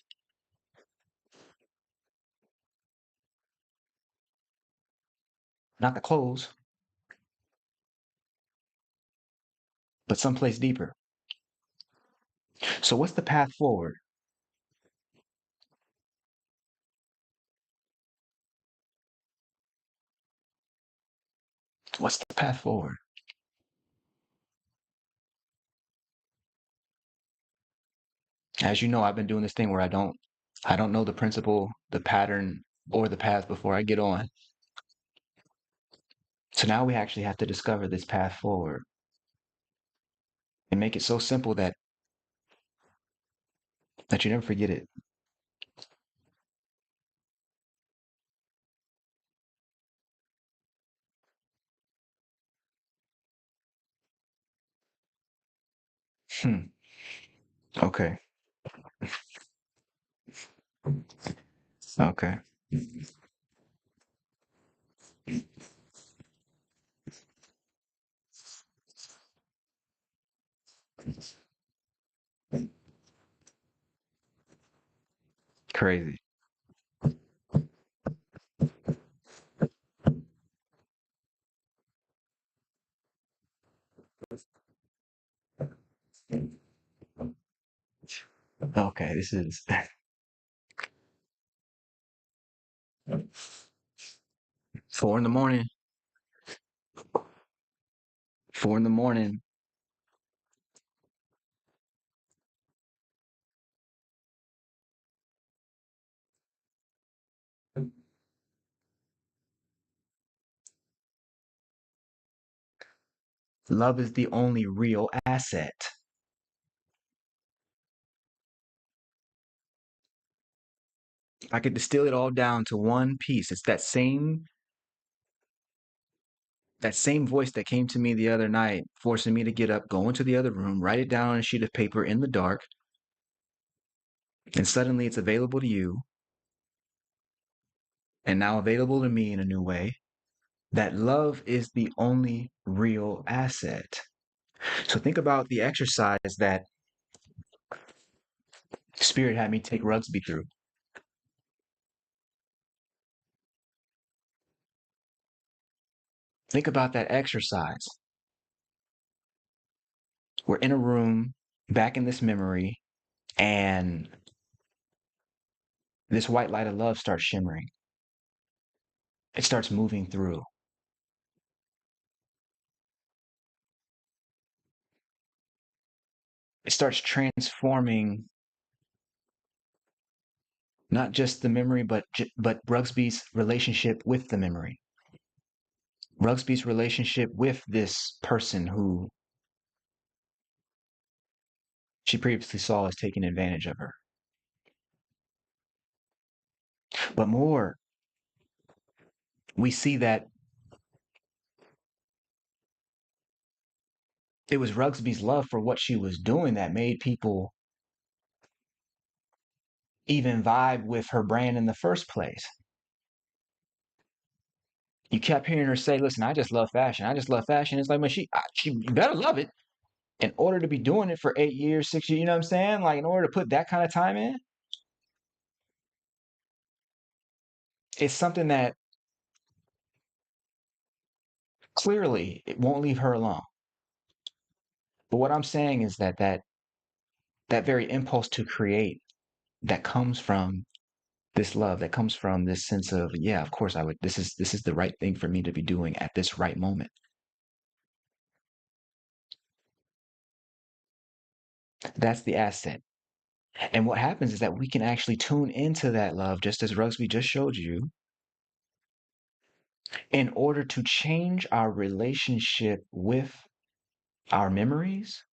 not the clothes, but someplace deeper. So what's the path forward? What's the path forward? As you know, I've been doing this thing where I don't know the principle, the pattern, or the path before I get on. So now we actually have to discover this path forward and make it so simple that you never forget it. Hmm. Okay. Okay. Crazy. Okay, this is 4 in the morning. 4 in the morning. Love is the only real asset. I could distill it all down to one piece. It's that same voice that came to me the other night, forcing me to get up, go into the other room, write it down on a sheet of paper in the dark, and suddenly it's available to you and now available to me in a new way. That love is the only real asset. So think about the exercise that Spirit had me take Rugsby through. Think about that exercise. We're in a room, back in this memory, and this white light of love starts shimmering. It starts moving through. It starts transforming not just the memory, but Rugsby's relationship with the memory. Rugsby's relationship with this person who she previously saw as taking advantage of her. But more, we see that it was Rugsby's love for what she was doing that made people even vibe with her brand in the first place. You kept hearing her say, "Listen, I just love fashion. I just love fashion." It's like, man, she you better love it in order to be doing it for 8 years, 6 years. You know what I'm saying? Like, in order to put that kind of time in, it's something that clearly it won't leave her alone. But what I'm saying is that very impulse to create that comes from this love, that comes from this sense of, yeah, of course I would. This is the right thing for me to be doing at this right moment. That's the asset. And what happens is that we can actually tune into that love, just as Rugsby just showed you, in order to change our relationship with our memories,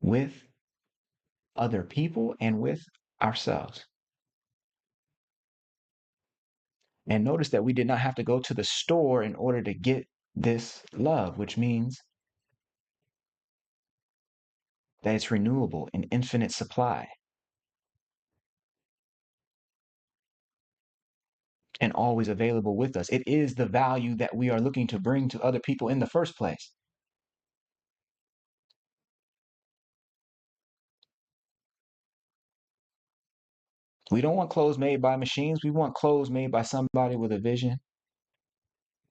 with other people, and with ourselves. And notice that we did not have to go to the store in order to get this love, which means that it's renewable, an infinite supply, and always available with us. It is the value that we are looking to bring to other people in the first place. We don't want clothes made by machines. We want clothes made by somebody with a vision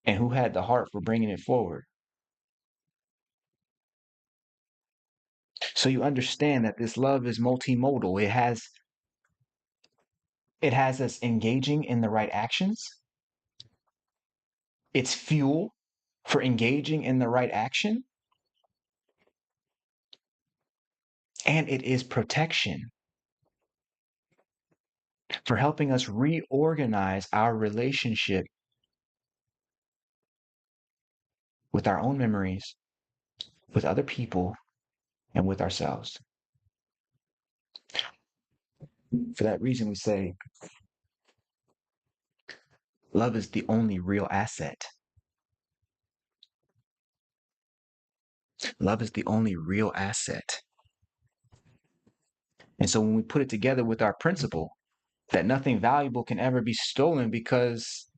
and who had the heart for bringing it forward. So you understand that this love is multimodal. It has us engaging in the right actions. It's fuel for engaging in the right action, and it is protection for helping us reorganize our relationship with our own memories, with other people, and with ourselves. For that reason, we say love is the only real asset. Love is the only real asset. And so when we put it together with our principle that nothing valuable can ever be stolen because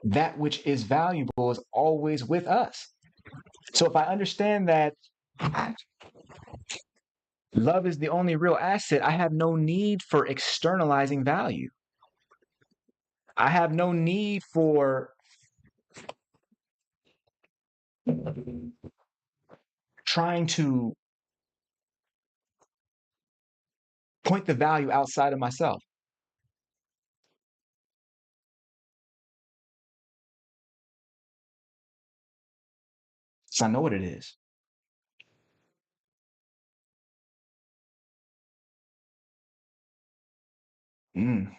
that which is valuable is always with us. So if I understand that love is the only real asset, I have no need for externalizing value. I have no need for trying to point the value outside of myself. So I know what it is. Mm,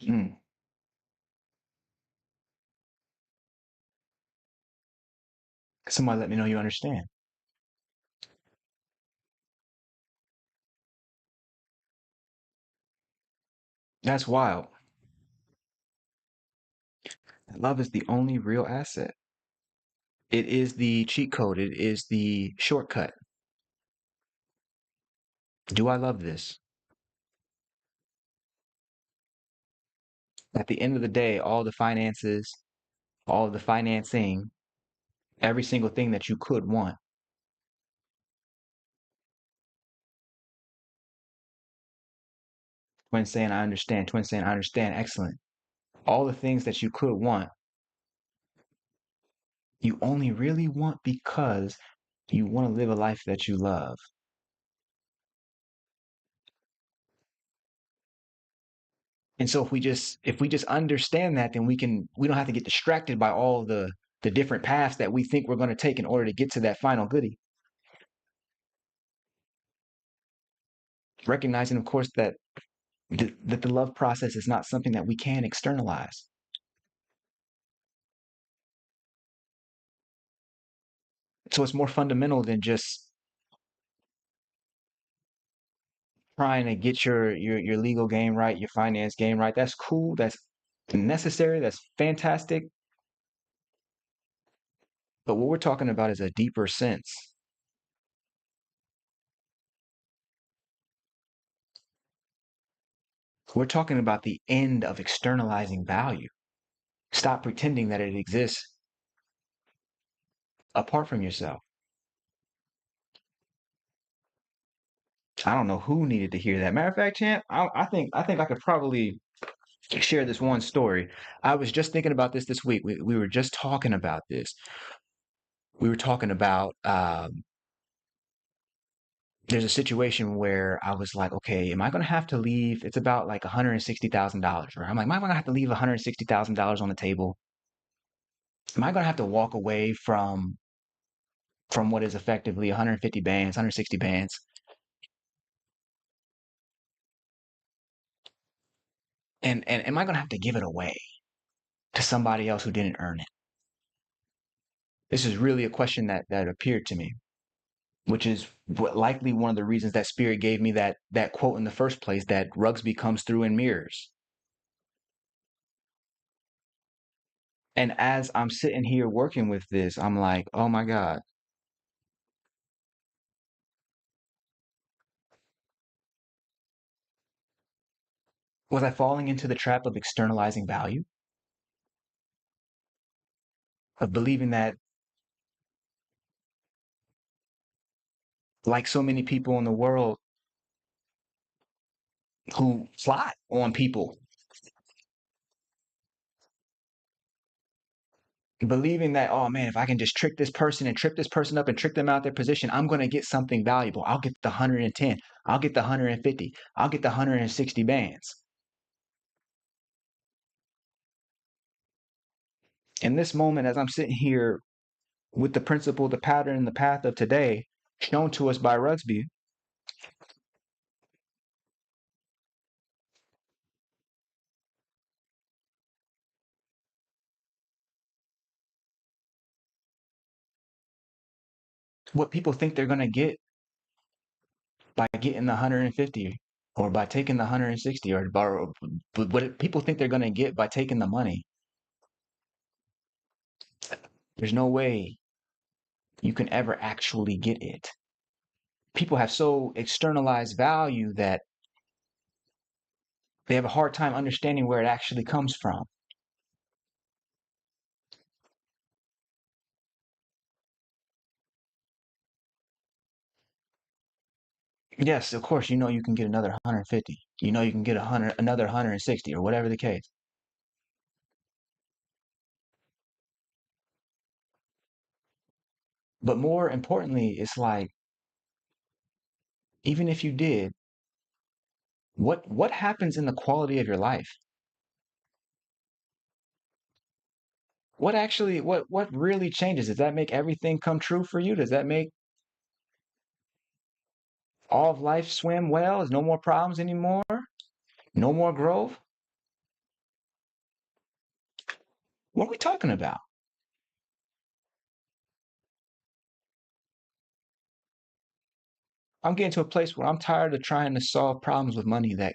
mm. Somebody let me know you understand. That's wild. Love is the only real asset. It is the cheat code. It is the shortcut. Do I love this? At the end of the day, all the finances, all of the financing, every single thing that you could want. Twin saying, I understand. Twin saying, I understand. Excellent. All the things that you could want, you only really want because you want to live a life that you love. And so if we just understand that, then we don't have to get distracted by all the different paths that we think we're going to take in order to get to that final goodie. Recognizing, of course, that the love process is not something that we can externalize. So it's more fundamental than just trying to get your legal game right, your finance game right. That's cool. That's necessary. That's fantastic. But what we're talking about is a deeper sense. We're talking about the end of externalizing value. Stop pretending that it exists apart from yourself. I don't know who needed to hear that. Matter of fact, champ, I think I could probably share this one story. I was just thinking about this week. We were just talking about this. We were talking about there's a situation where I was like, okay, am I going to have to leave? It's about like $160,000, right? I'm like, am I going to have to leave $160,000 on the table? Am I going to have to walk away from what is effectively 150 bands, 160 bands? And am I going to have to give it away to somebody else who didn't earn it? This is really a question that appeared to me, which is likely one of the reasons that Spirit gave me that quote in the first place, that Rugsby comes through in mirrors. And as I'm sitting here working with this, I'm like, oh my God, was I falling into the trap of externalizing value? Of believing that, like so many people in the world who plot on people, Believing that, oh man, if I can just trick this person and trip this person up and trick them out their position, I'm going to get something valuable. I'll get the 110. I'll get the 150. I'll get the 160 bands. In this moment, as I'm sitting here with the principle, the pattern, and the path of today shown to us by Rugsby, what people think they're going to get by getting the 150 or by taking the 160 or what people think they're going to get by taking the money. There's no way you can ever actually get it. People have so externalized value that they have a hard time understanding where it actually comes from. Yes, of course, you can get another 150. You can get another 160 or whatever the case. But more importantly, it's like, even if you did, what happens in the quality of your life? What really changes? Does that make everything come true for you? Does that make all of life swim well? Is no more problems anymore? No more growth? What are we talking about? I'm getting to a place where I'm tired of trying to solve problems with money that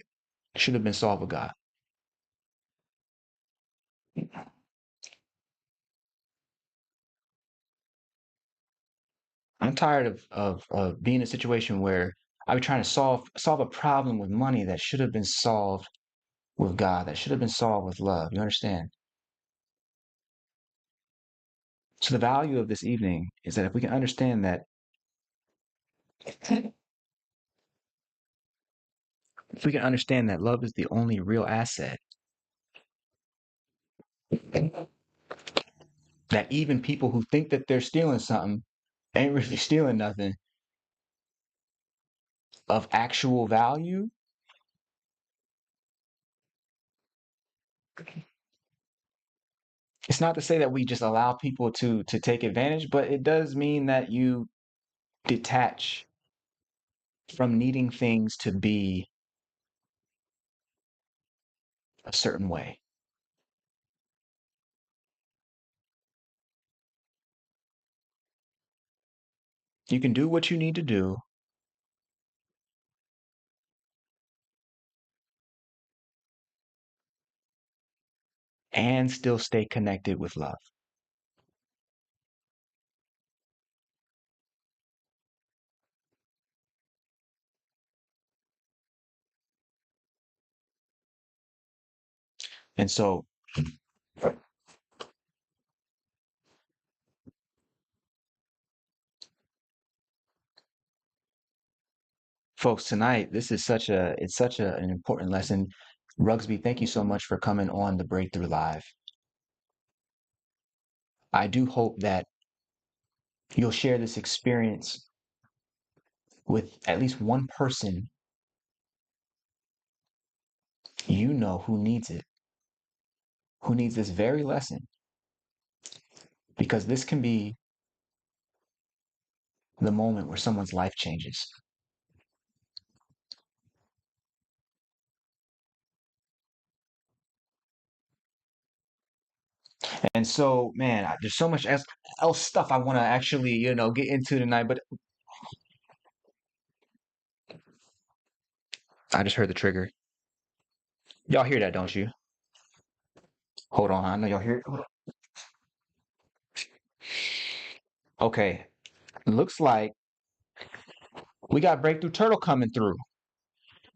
should have been solved with God. I'm tired of being in a situation where I'm trying to solve a problem with money that should have been solved with God, that should have been solved with love. You understand? So the value of this evening is that if we can understand that, if we can understand that love is the only real asset, that even people who think that they're stealing something ain't really stealing nothing of actual value. It's not to say that we just allow people to take advantage, but it does mean that you detach from needing things to be a certain way. You can do what you need to do and still stay connected with love. And so, folks, tonight this is an important lesson. Rugsby, thank you so much for coming on the Breakthrough Live. I do hope that you'll share this experience with at least one person who needs it, who needs this very lesson, because this can be the moment where someone's life changes. And so, man, there's so much else stuff I want to actually, get into tonight, but I just heard the trigger. Y'all hear that, don't you? Hold on, I know y'all hear it. Okay, looks like we got Breakthrough Turtle coming through.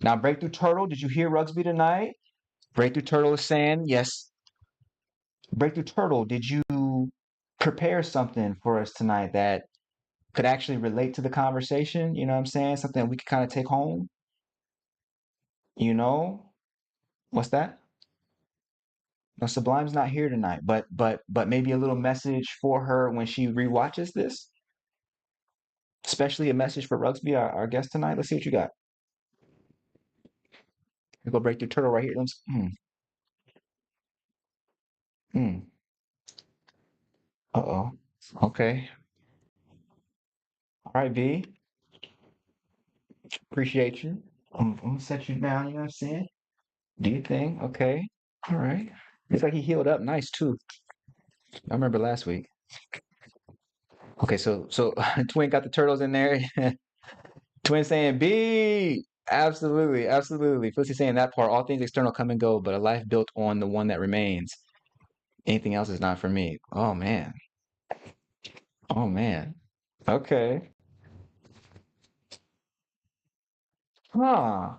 Now, Breakthrough Turtle, did you hear Rugsby tonight? Breakthrough Turtle is saying, yes. Breakthrough Turtle, did you prepare something for us tonight that could actually relate to the conversation? You know what I'm saying? Something we could kind of take home? You know? What's that? No, Sublime's not here tonight, but maybe a little message for her when she rewatches this, especially a message for Rugsby, our guest tonight. Let's see what you got. We go break through turtle right here. Hmm. Uh-oh. Okay. All right, V. Appreciate you. I'm gonna set you down, you know what I'm saying? Do your thing. Okay. All right. Looks like he healed up nice too. I remember last week. Okay, so Twin got the turtles in there. Twin saying B. Absolutely, absolutely. Felicity saying that part, all things external come and go, but a life built on the one that remains. Anything else is not for me. Oh man. Oh man. Okay. Huh.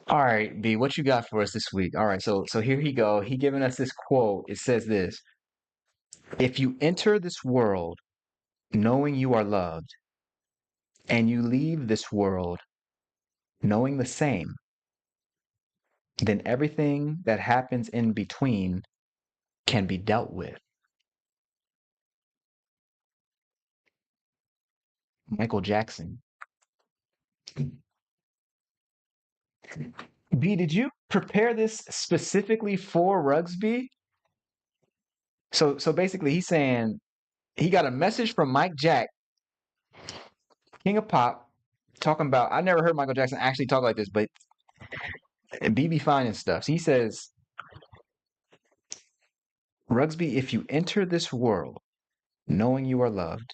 All right, B, what you got for us this week? All right, so here he go. He giving us this quote. It says this: If you enter this world knowing you are loved, and you leave this world knowing the same, then everything that happens in between can be dealt with. Michael Jackson. B, did you prepare this specifically for Rugsby? So basically he's saying he got a message from Mike Jack, King of Pop, talking about I never heard Michael Jackson actually talk like this, but BB finding stuff. So he says, Rugsby, if you enter this world knowing you are loved,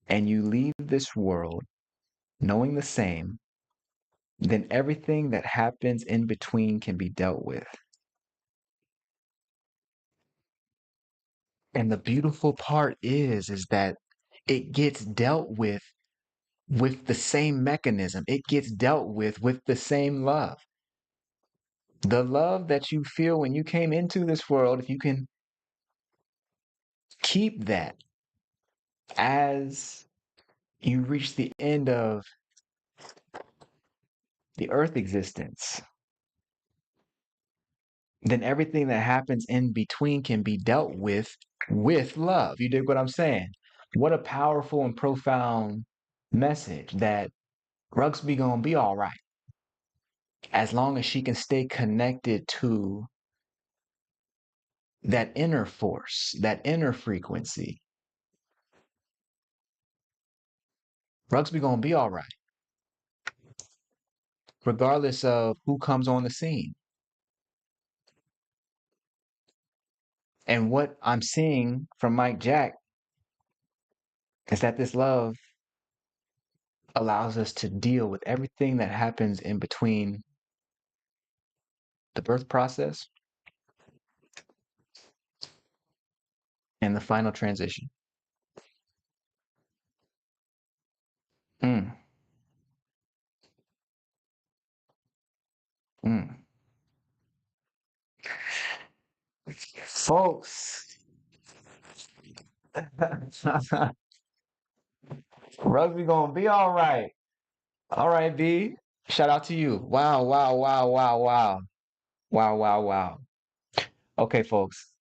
and you leave this world knowing the same, then everything that happens in between can be dealt with. And the beautiful part is that it gets dealt with the same mechanism. It gets dealt with the same love. The love that you feel when you came into this world, if you can keep that as you reach the end of the earth existence, then everything that happens in between can be dealt with love. You dig what I'm saying? What a powerful and profound message that Rugsby gonna be all right as long as she can stay connected to that inner force, that inner frequency. Rugsby gonna be all right, regardless of who comes on the scene. And what I'm seeing from Mike Jack is that this love allows us to deal with everything that happens in between the birth process and the final transition. Mm, mm. Folks, Rugby gonna be all right. All right, B. Shout out to you. Wow, wow, wow, wow, wow. Wow, wow, wow. Okay, folks.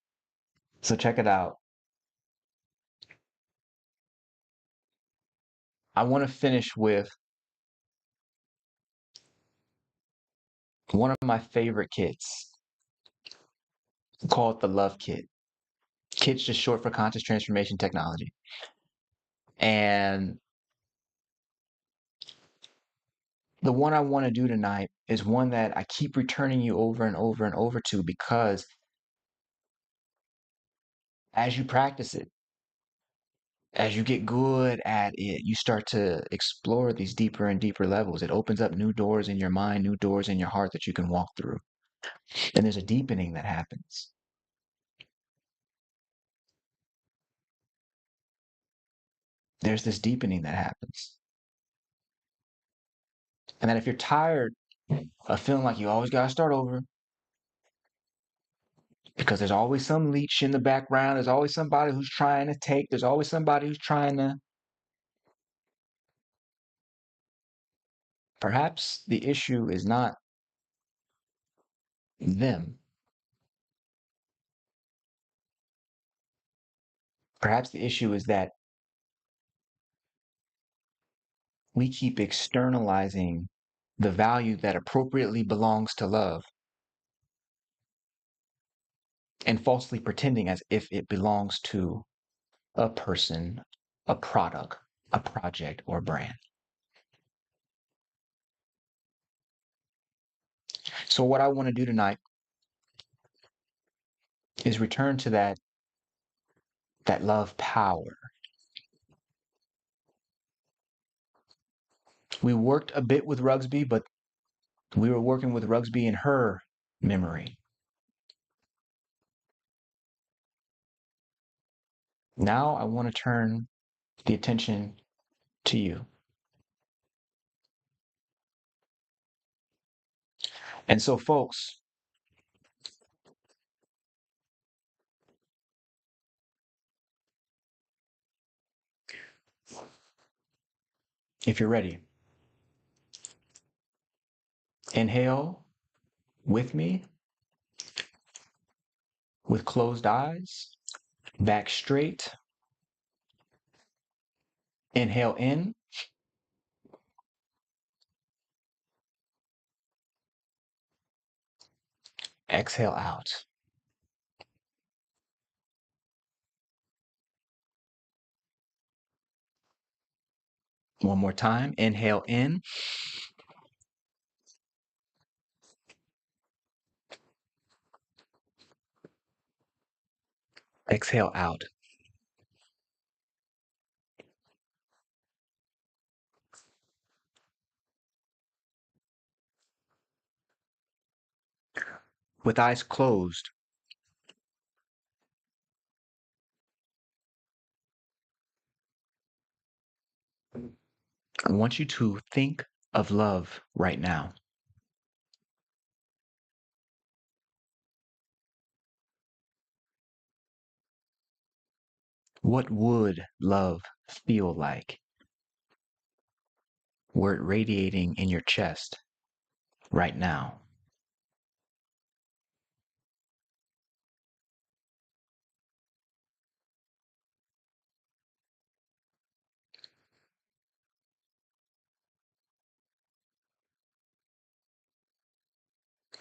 So check it out. I want to finish with one of my favorite kits called the Love Kit. Kit's just short for conscious transformation technology. And the one I want to do tonight is one that I keep returning you over and over and over to because as you practice it, as you get good at it, you start to explore these deeper and deeper levels. It opens up new doors in your mind, new doors in your heart that you can walk through. And there's a deepening that happens. There's this deepening that happens. And that if you're tired of feeling like you always got to start over, because there's always some leech in the background, there's always somebody who's trying to take, there's always somebody who's trying to. Perhaps the issue is not them. Perhaps the issue is that we keep externalizing the value that appropriately belongs to love and falsely pretending as if it belongs to a person, a product, a project, or brand. So, what I want to do tonight is return to that love power. We worked a bit with Rugsby, but we were working with Rugsby in her memory. Now I want to turn the attention to you. And so, folks, if you're ready, inhale with me with closed eyes, back straight. Inhale in, exhale out. One more time. Inhale in, exhale out. With eyes closed, I want you to think of love right now. What would love feel like were it radiating in your chest right now?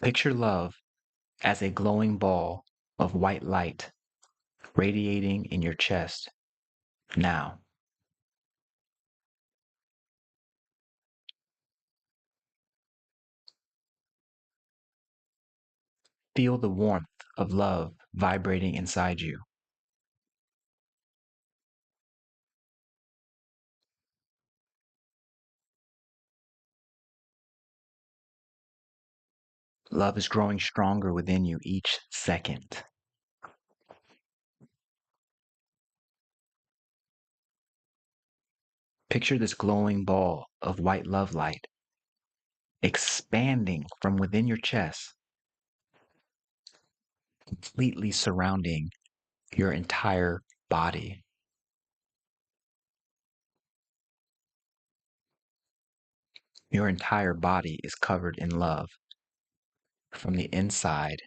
Picture love as a glowing ball of white light radiating in your chest now. Feel the warmth of love vibrating inside you. Love is growing stronger within you each second. Picture this glowing ball of white love light expanding from within your chest, completely surrounding your entire body. Your entire body is covered in love from the inside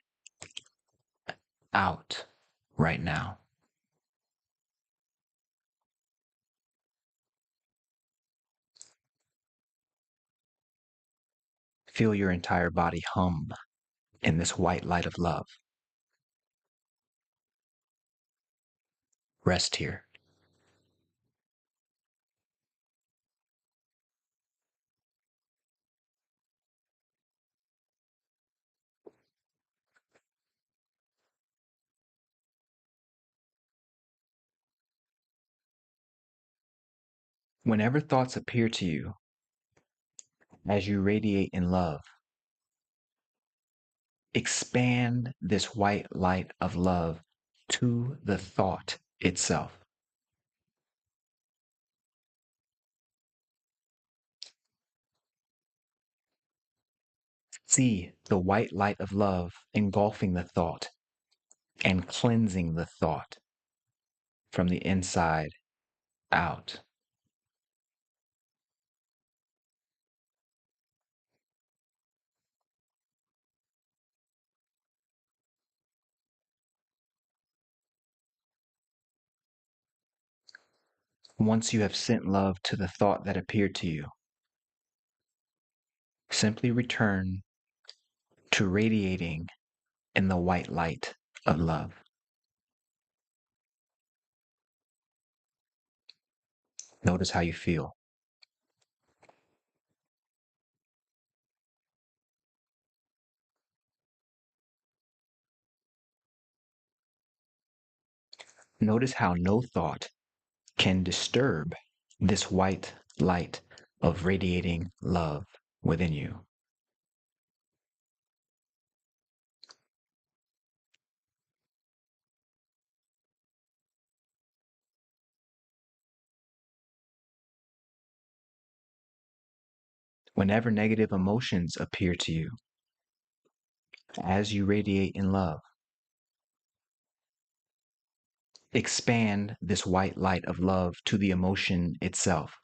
out right now. Feel your entire body hum in this white light of love. Rest here. Whenever thoughts appear to you as you radiate in love, expand this white light of love to the thought itself. See the white light of love engulfing the thought and cleansing the thought from the inside out. Once you have sent love to the thought that appeared to you, simply return to radiating in the white light of love. Notice how you feel. Notice how no thought can disturb this white light of radiating love within you. Whenever negative emotions appear to you, as you radiate in love, expand this white light of love to the emotion itself.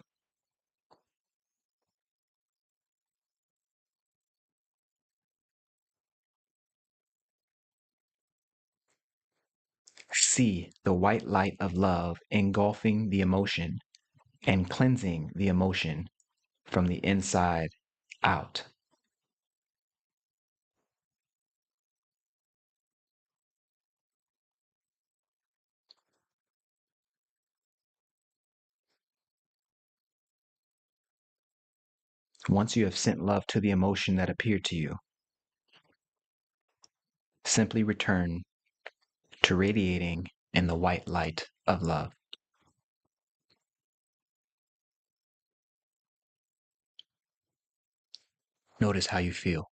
See the white light of love engulfing the emotion and cleansing the emotion from the inside out. Once you have sent love to the emotion that appeared to you, simply return to radiating in the white light of love. Notice how you feel.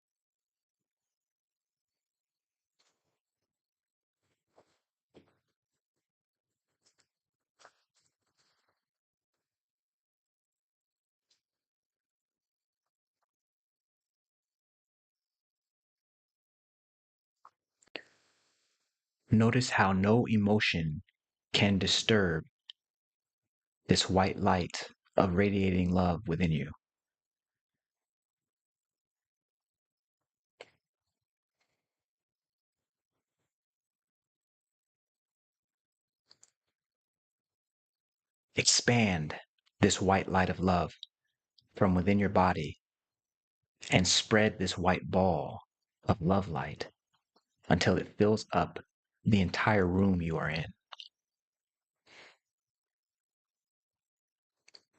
Notice how no emotion can disturb this white light of radiating love within you. Expand this white light of love from within your body and spread this white ball of love light until it fills up the entire room you are in.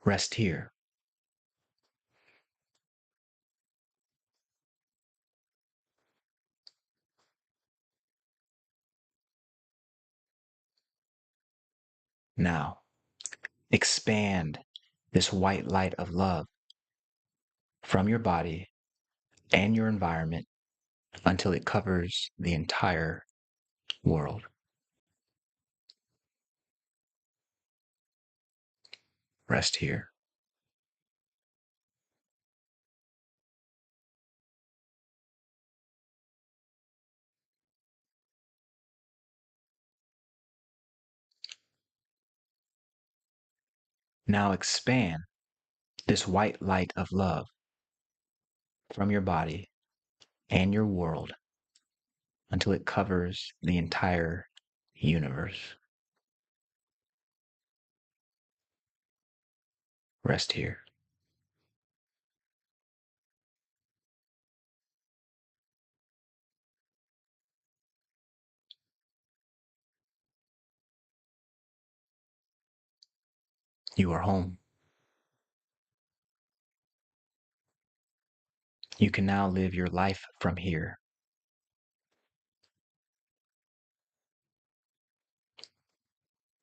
Rest here. Now, expand this white light of love from your body and your environment until it covers the entire world. Rest here. Now expand this white light of love from your body and your world until it covers the entire universe. Rest here. You are home. You can now live your life from here.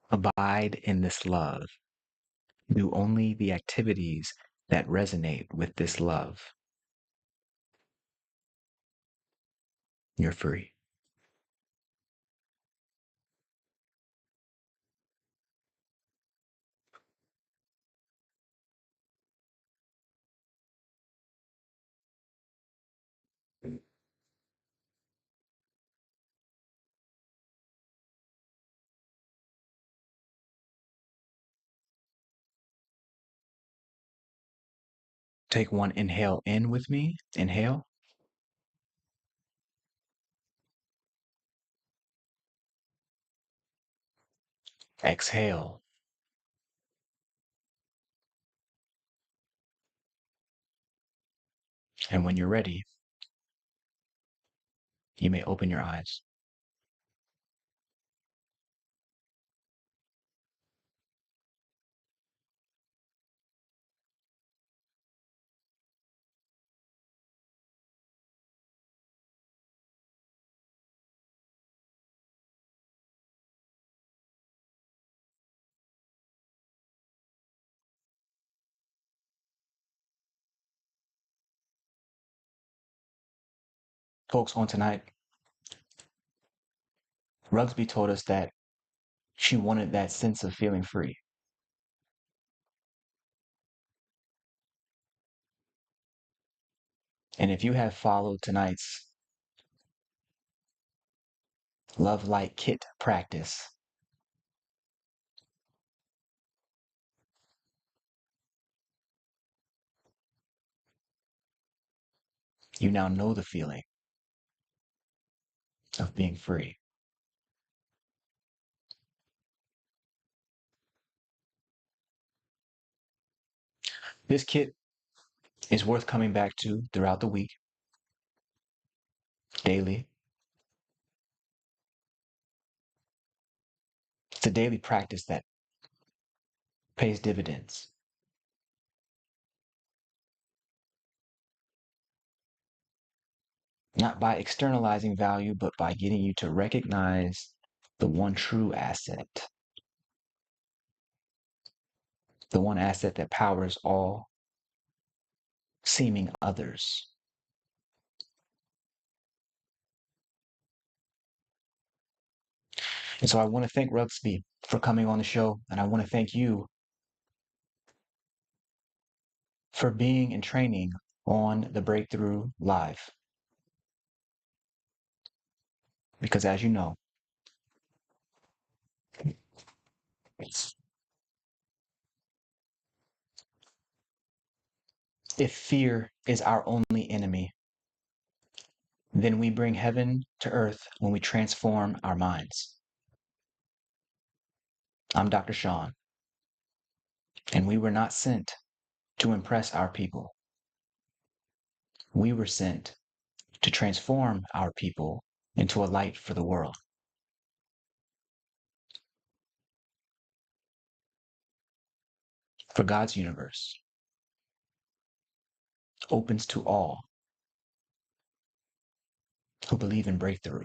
Abide in this love. Do only the activities that resonate with this love. You're free. Take one inhale in with me. Inhale. Exhale. And when you're ready, you may open your eyes. Folks, on tonight, Rugsby told us that she wanted that sense of feeling free. And if you have followed tonight's Love Light Kit practice, you now know the feeling of being free. This kit is worth coming back to throughout the week, daily. It's a daily practice that pays dividends. Not by externalizing value, but by getting you to recognize the one true asset, the one asset that powers all seeming others. And so I want to thank Rugsby for coming on the show, and I want to thank you for being and training on the Breakthrough Live. Because as you know, if fear is our only enemy, then we bring heaven to earth when we transform our minds. I'm Dr. Shawn, and we were not sent to impress our people. We were sent to transform our people into a light for the world. For God's universe opens to all who believe in breakthrough.